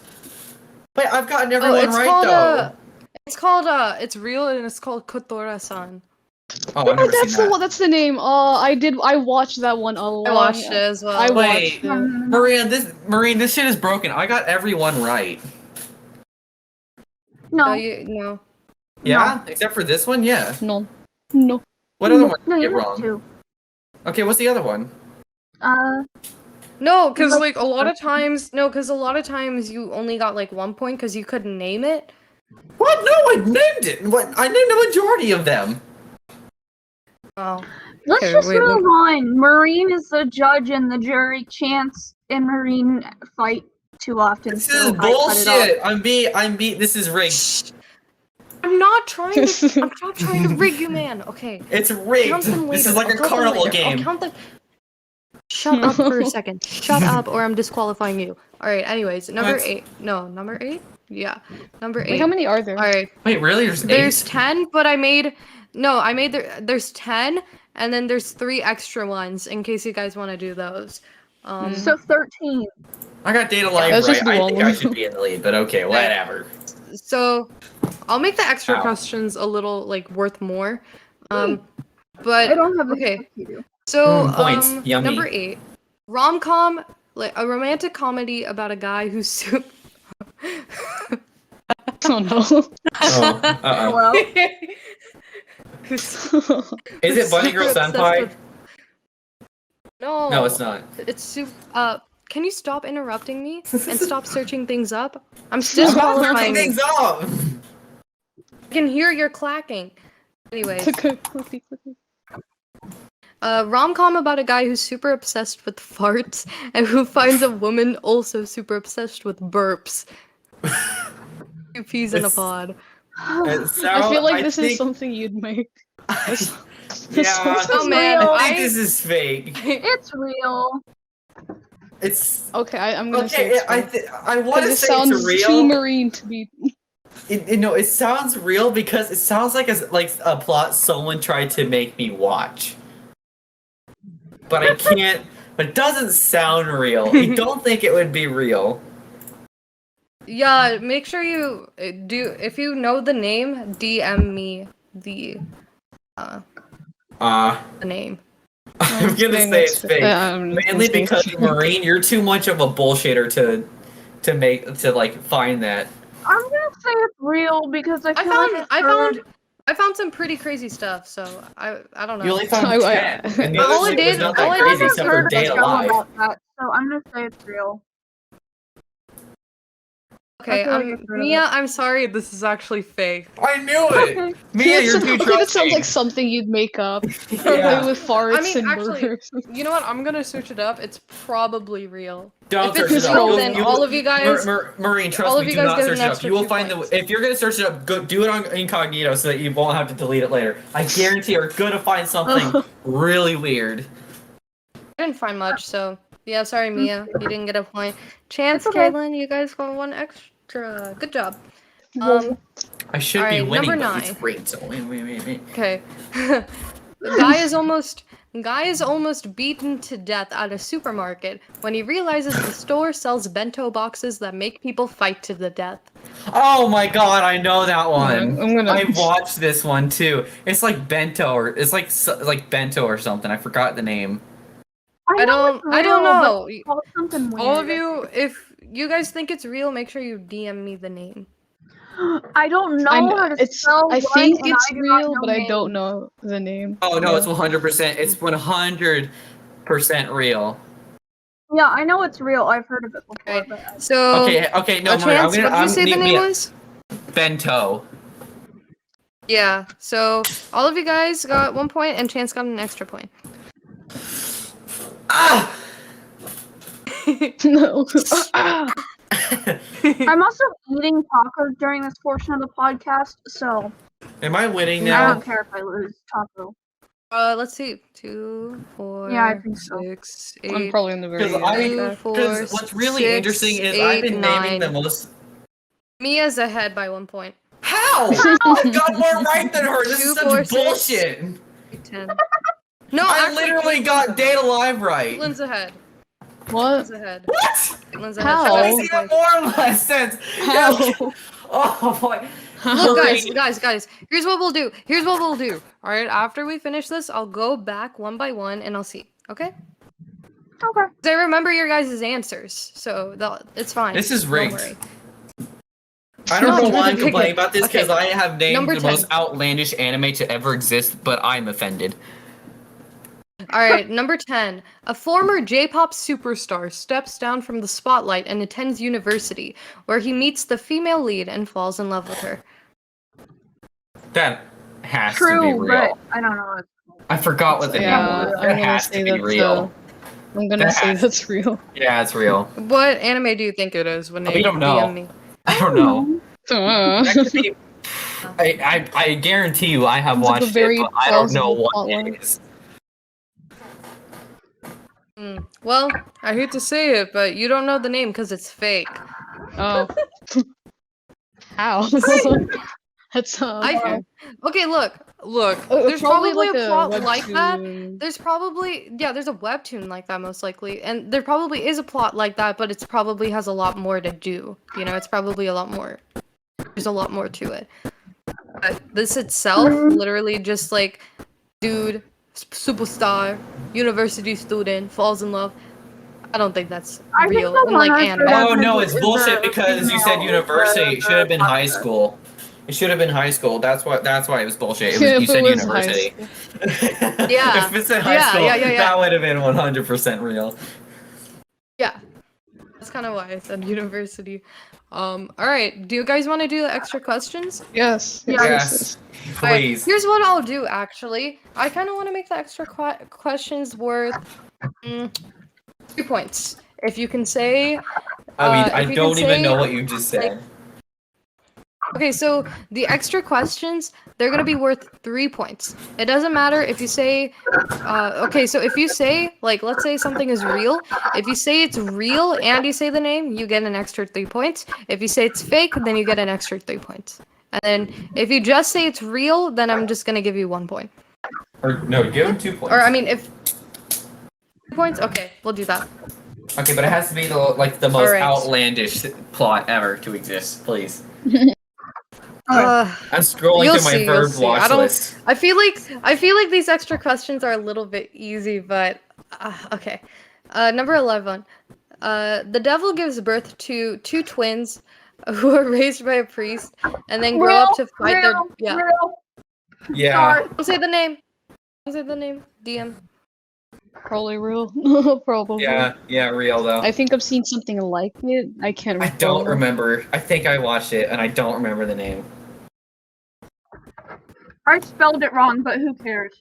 Wait, I've gotten everyone it's right called though. it's real and it's called Kotora-san. Oh, I've Oh, never that's seen that. that's the name. I watched that one a lot. I watched it as well. I Wait. watched it. Marine, this shit is broken. I got everyone right. No. No. Yeah? Except for this one? Yeah. No. What other one No, did you you get missed wrong? 2. Okay, what's the other one? No, because Like- like a lot of times you only got like 1 point because you couldn't name it. What? No, I named it. What? I named the majority of them. Oh. Let's Okay, just wait, move on. Marine is the judge and the jury. Chance and Marine fight too often. This so is I cut it bullshit. off. I'm beat. This is rigged. I'm not trying to rig you, man. Okay. It's rigged. Count them This later. is like I'll a count them carnival later. I'll game. count them. Shut up for a second. Shut up, or I'm disqualifying you. All right. Anyways, number What? 8. No, number 8. Yeah, number 8. Wait, how many are there? All right. Wait, really? There's 8? There's 10, but I made there's 10, and then there's 3 extra ones in case you guys want to do those. So 13. I got data live Let's right. just do I all think of I them. should be in the lead, but okay, whatever. So I'll make the extra Ow. questions a little like worth more. I But don't have okay. the you do. So Points. Yummy. number 8, rom-com, like a romantic comedy about a guy who's Oh no. Oh, Hello? who's Is it Bunny Girl super obsessed Senpai? with- No. No, it's not. It's super. Can you stop interrupting me and stop searching things up? I'm I'm not disqualifying looking you. things up. I can hear your clacking. Anyways, Quickly. rom-com about a guy who's super obsessed with farts and who finds a woman also super obsessed with burps. 2 peas in a It's- pod. I feel like this is think- something you'd make. Yeah, Oh man, real. I think this is fake. It's real. It's Okay, I'm gonna say okay. it's I want to it say sounds it's real. too marine to be. It sounds real because it sounds like a plot someone tried to make me watch. But I can't. But it doesn't sound real. I don't think it would be real. Yeah, make sure you do. If you know the name, DM me the name. I'm gonna say it's fake. Mainly because Marine, you're too much of a bullshitter to like find that. I'm gonna say it's real because I feel like I found some pretty crazy stuff. So I don't know. You only found I- 10. And the All other I thing was did- not all that I crazy did- except for heard of a Day show Alive. about that, so I'm gonna say it's real. Okay, I feel like it's real. Mia, I'm sorry. This is actually fake. I knew it. Okay. Mia, you're too It sounds trusting. like something you'd make up. Yeah. Probably with farts I mean, and actually, burps. you know what? I'm gonna search it up. It's probably real. Don't If search it's it real, up. then all of you guys- Marine, trust all of me, you do guys not get search an it up. extra You will 2 find points. if you're gonna search it up, do it on incognito so that you won't have to delete it later. I guarantee you're gonna find something really weird. I didn't find much, so yeah. Sorry, Mia. You didn't get a point. Chance, It's okay. Caitlin, you guys got 1 extra. Good job. I should Alright, be winning, number but it's 9. rigged. So wait. Okay. Guy is almost beaten to death at a supermarket when he realizes the store sells bento boxes that make people fight to the death. Oh my god, I know that one. I'm gonna- I watched this one too. It's like bento or it's like bento or something. I forgot the name. I know don't it's real, know. but it's called something weird. All of you, if you guys think it's real, make sure you DM me the name. I don't know how to It's. spell I one, think and it's I do not real, know but I names. don't know the name. Oh no, Yeah. it's 100%. It's 100% real. Yeah, I know it's real. I've heard of it before. Right. But So, Okay, no, a Maria, chance. What did you say the name Mia, was? Bento. Yeah. So all of you guys got 1 point, and Chance got an extra point. Ah! No. I'm also eating tacos during this portion of the podcast, so Am I winning I now? don't care if I lose taco. Let's see. 2, 4, Yeah, I think so. 6, I'm 8. probably in the very Because end. Okay. 4, what's really 6, interesting is I've 8, been naming 9. the most. Mia's ahead by 1 point. How? I got more right than her. This 2, is such 4, 6, bullshit. 8, 10. No, I actually, literally got Date Alive right. Caitlin's ahead. What? Caitlin's ahead. What? Caitlin's ahead. How? She got That 1 makes even point. more or less sense. How? Oh boy. Look, Great. guys. Here's what we'll do. All right, after we finish this, I'll go back one by one and I'll see. Okay? Okay. 'Cause I remember your guys' answers, so it's fine. This is Don't rigged. worry. I don't No, know it's why not I'm complaining about this because Okay. I have named Number the 10. most outlandish anime to ever exist, but I'm offended. All right, number 10. A former J-pop superstar steps down from the spotlight and attends university, where he meets the female lead and falls in love with her. That has to be True, real. but I don't know. I forgot what the name Yeah, was. I'm That gonna has say to be that's real. I'm gonna That say has- that's real. Yeah, it's real. What anime do you think it is when We they don't know. DM me? I don't know. Uh, That could be- I guarantee you I have Sounds like a watched very it, but I don't know plausible what plotline. it is. Well, I hate to say it, but you don't know the name because it's fake. Oh. How? That's I- Okay, look. Oh, There's probably like a plot like that. webtoon. There's a webtoon like that most likely, and there probably is a plot like that, but it's probably has a lot more to do. You know, it's probably a lot more. There's a lot more to it. But this itself, literally just like, dude, superstar, university student, falls in love. I don't think that's I think real. the And one like I anime. heard Oh of no, is it's bullshit the because you said female, university. It should have been high the- school. It should have been high school. That's why it was bullshit. Yeah, You if said it was high university. Yeah. If it said high Yeah, school, yeah. that would have been 100% real. Yeah. That's kind of why I said university. All right. Do you guys want to do the extra questions? Yes. Yes. All right, Please. here's what I'll do. Actually, I kind of want to make the extra questions worth 2 points. If you can say. I if you don't can even say, know what you just said. Okay, so the extra questions, they're gonna be worth 3 points. It doesn't matter if you say, okay, so if you say, like, let's say something is real, if you say it's real and you say the name, you get an extra 3 points. If you say it's fake, then you get an extra 3 points. And then if you just say it's real, then I'm just gonna give you 1 point. Or no, give him 2 points. Or, I mean, if... 2 points? Okay, we'll do that. Okay, but it has to be the most Alright. outlandish plot ever to exist, please. Uh, I'm scrolling You'll through my see, you'll verb see. watch I don't- list. I feel like these extra questions are a little bit easy, but okay. Number 11. The devil gives birth to 2 twins who are raised by a priest and then grow up to fight their Yeah. Sorry. Don't say the name. Don't say the name. DM. Probably real. Probably. Yeah, real though. I think I've seen something like it. I can't I recall. don't remember. I think I watched it and I don't remember the name. I spelled it wrong, but who cares?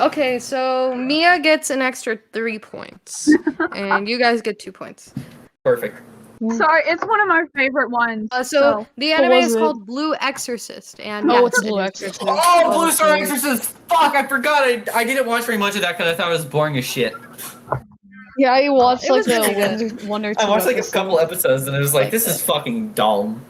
Okay, so Mia gets an extra 3 points, and you guys get 2 points. Perfect. Sorry, it's one of my favorite ones. So the What anime was is it? called Blue Exorcist, and Oh, yes, it's it Blue is. Exorcist. Oh, Blue Star right. Exorcist! Fuck, I forgot. I didn't watch very much of that because I thought it was boring as shit. Yeah, I watched It like was pretty good. one or two. I watched like a episodes. couple episodes and it was like, Like this is fucking dumb.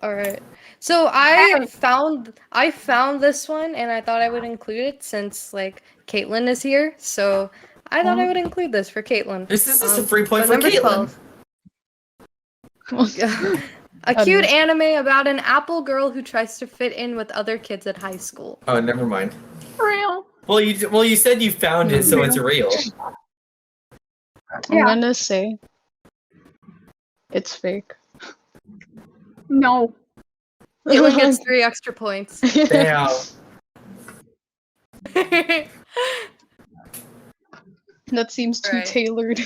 All right. So I found this one, and I thought I would include it since like Caitlin is here. So I thought I would include this for Caitlin. This is just a free point So for number Caitlin. 12. A cute anime about an apple girl who tries to fit in with other kids at high school. Oh, never mind. Real. Well, you said you found it, so it's real. I'm Yeah. gonna say It's fake. No. Caitlin gets 3 extra points. Damn. That seems too Right. tailored.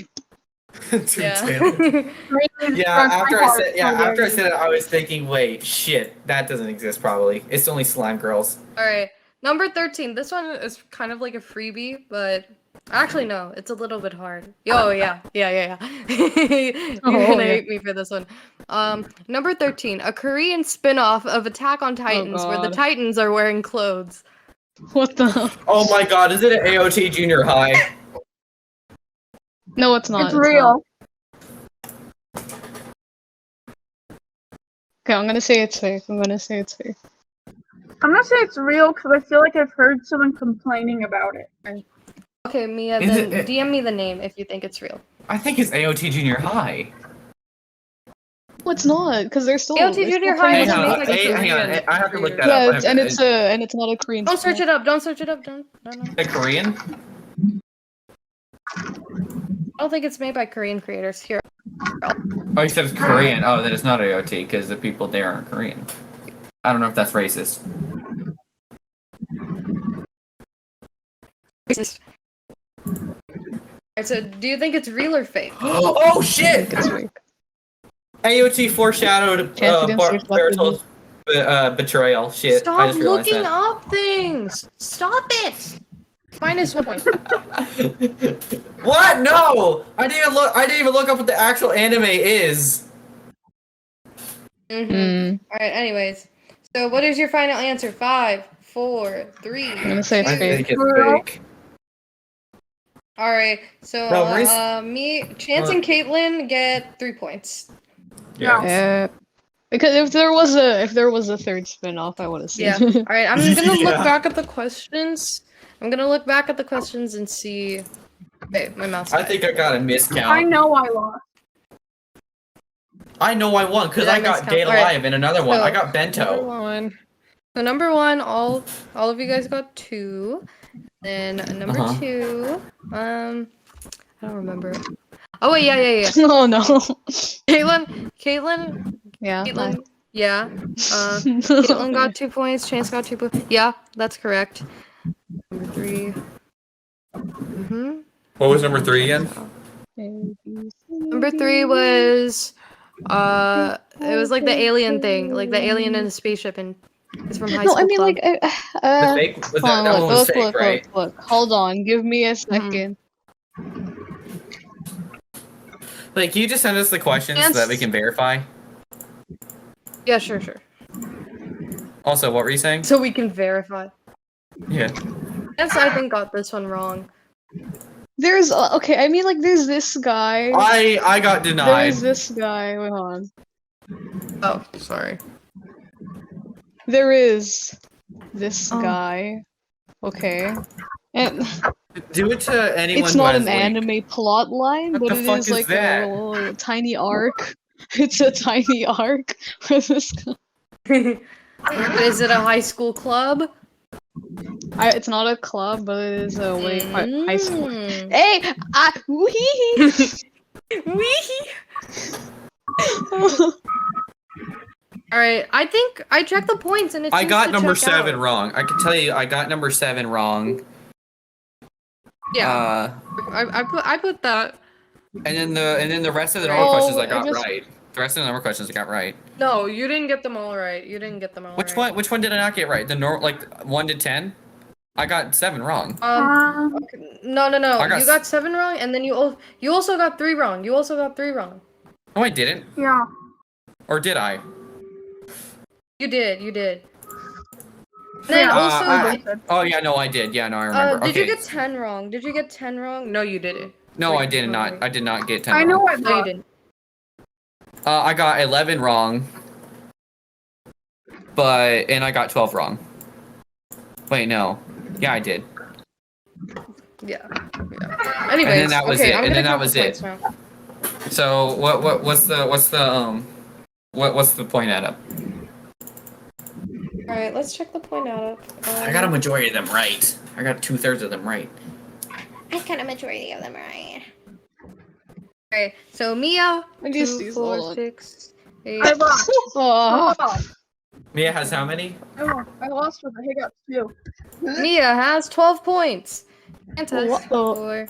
Yeah. After I said it, I was thinking, wait, shit, that doesn't exist probably. It's only slime girls. All right. Number 13. This one is kind of like a freebie, but actually no, it's a little bit hard. Yo, yeah. You're gonna hate me for this one. Number 13. A Korean spin-off of Attack on Titans where the God. Titans are wearing clothes. What the? Oh my god, is it an AOT Junior High? No, it's not. It's real. Okay, I'm gonna say it's fake. I'm gonna say it's real because I feel like I've heard someone complaining about it. Okay, Mia, Is then it- DM me the name if you think it's real. I think it's AOT Junior High. No, it's not, because they're still. AOT they're Junior still High playing was Hang made on, like a hang on, Korean I have to look that Yeah, up. and it's not a Korean. Don't search it up. Don't search it up. Don't. The Korean? I don't think it's made by Korean creators. Here. Oh, you said it's Korean. Oh, then it's not AOT because the people there aren't Korean. I don't know if that's racist. Alright, so do you think it's real or fake? Oh shit! It's fake. AOT foreshadowed Bartol's betrayal. Shit, I Stop just realized looking that. up things! Stop it! Minus 1 point. What? No! I didn't even look up what the actual anime is. Alright, anyways. So what is your final answer? 5, 4, 3. I'm gonna say it's I fake. think it's fake. Alright, so No, Reese- Chance and Caitlin get 3 points. Yeah. Because if there was a third spin-off, I would have seen. Yeah. Alright, I'm gonna look Yeah. back at the questions. I'm gonna look back at the questions and see. Wait, my mouse. I died. think I got a I miscount. know I lost. I know I won because Yeah, I got miscount. Date Alright. Alive in another one. So, I got Number Bento. 1. So number 1, all of you guys got 2. Then number Uh-huh. 2, I don't remember. Oh wait, yeah. Oh no. Caitlin, Yeah. yeah. Caitlin got 2 points. Chance got 2 points. Yeah, that's correct. Number 3. What was number 3 again? Number 3 was it was like the alien thing, like the alien in the spaceship, and it's from High No, School I mean Club. like The fake? Was hold on, that one was look, fake, right? look. Hold on, give me a second. Like, can you just send us the questions so that we can verify? Yeah, sure. Also, what were you saying? So we can verify. Yeah. Chance, I think, got this one wrong. There's okay. I mean like there's this guy. I got denied. There's this guy. Wait, hold on. Oh, sorry. There is this guy. Okay. And Do it to anyone it's who not has, an like- anime plot line, What but the it fuck is is like that? a little tiny arc. It's a tiny arc where this guy. Is it a high school club? It's not a club, but it is a high school. Mm. Hey, All right, I think I checked the points and it. I seems got to number check 7 out. wrong. I can tell you, I got number 7 wrong. Yeah, I put that. And then the rest of the number questions I got just- right. The rest of the number questions I got right. No, you didn't get them all right. Which one did I not get right? The like 1 to 10? I got 7 wrong. No. I got You got 7 wrong, and then you also got 3 wrong. You also got 3 wrong. No, I didn't. Yeah. Or did I? You did. Then Yeah. also, Oh yeah, no, I did. Yeah, no, I remember. did Okay. you get 10 wrong? Did you get 10 wrong? No, you didn't. No, Wait, I did no, not. wait. I did not get 10 I wrong. know I No, you lost. didn't. I got 11 wrong. And I got 12 wrong. Wait, no. Yeah, I did. Yeah. Anyways, then that was okay, it, I'm and gonna then that count was the it. points now. So what's the point add up? All right, let's check the point add up. I got a majority of them right. I got 2/3 of them right. I got a majority of them right. Alright, so Mia, I just 2, see 4, someone. 6, I 8. lost. Oh. Mia has how many? I lost with the hiccups too. Mia has 12 points. Santa's What the- 4,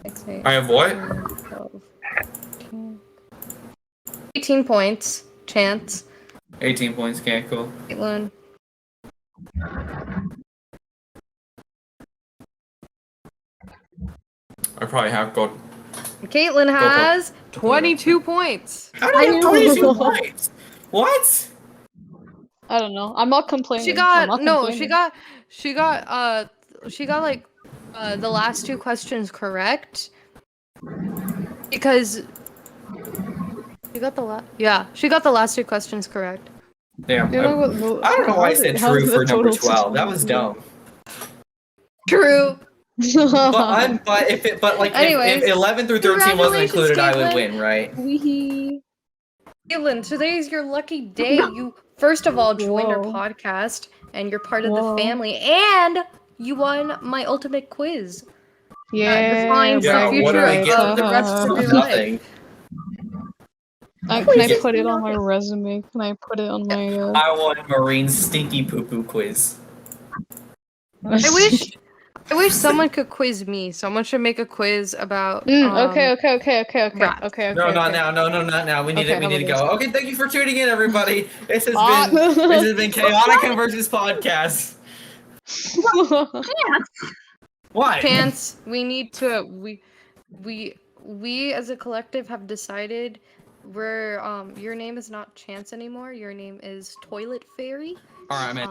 6, 8, I have what? 9, 12, 13, 18 points. Chance. 18 points. Okay, cool. Caitlin. I probably have got. Caitlin has 22 points. How do I have 22 points? What? I don't know. I'm not complaining. She I'm got not no. complaining. She got like the last 2 questions correct because she got she got the last 2 questions correct. Damn. You I know what? don't know why I said How's true the for number total 12. That was 22? dumb. True. But Anyways, if 11 through 13 wasn't congratulations, included, I would Caitlin. win, right? Wee. Caitlin, today is your lucky day. You first of all joined our Whoa. podcast and you're part of Whoa. the family, and you won my ultimate quiz. Yeah, defines the Yeah, what future do I get of the rest of your life. Nothing. Can I put it on my resume? Can I put it on my? I won Marine's stinky poo poo quiz. I wish someone could quiz me. Someone should make a quiz about. Okay. rap. Okay. No, not now. No, not now. We need Okay, it. We how need to about go. Okay, thank you for tuning in, everybody. This has Ah. been Chaotic Conversers podcast. What? Chance, we need to. We as a collective have decided your name is not Chance anymore. Your name is Toilet Fairy. All right, man.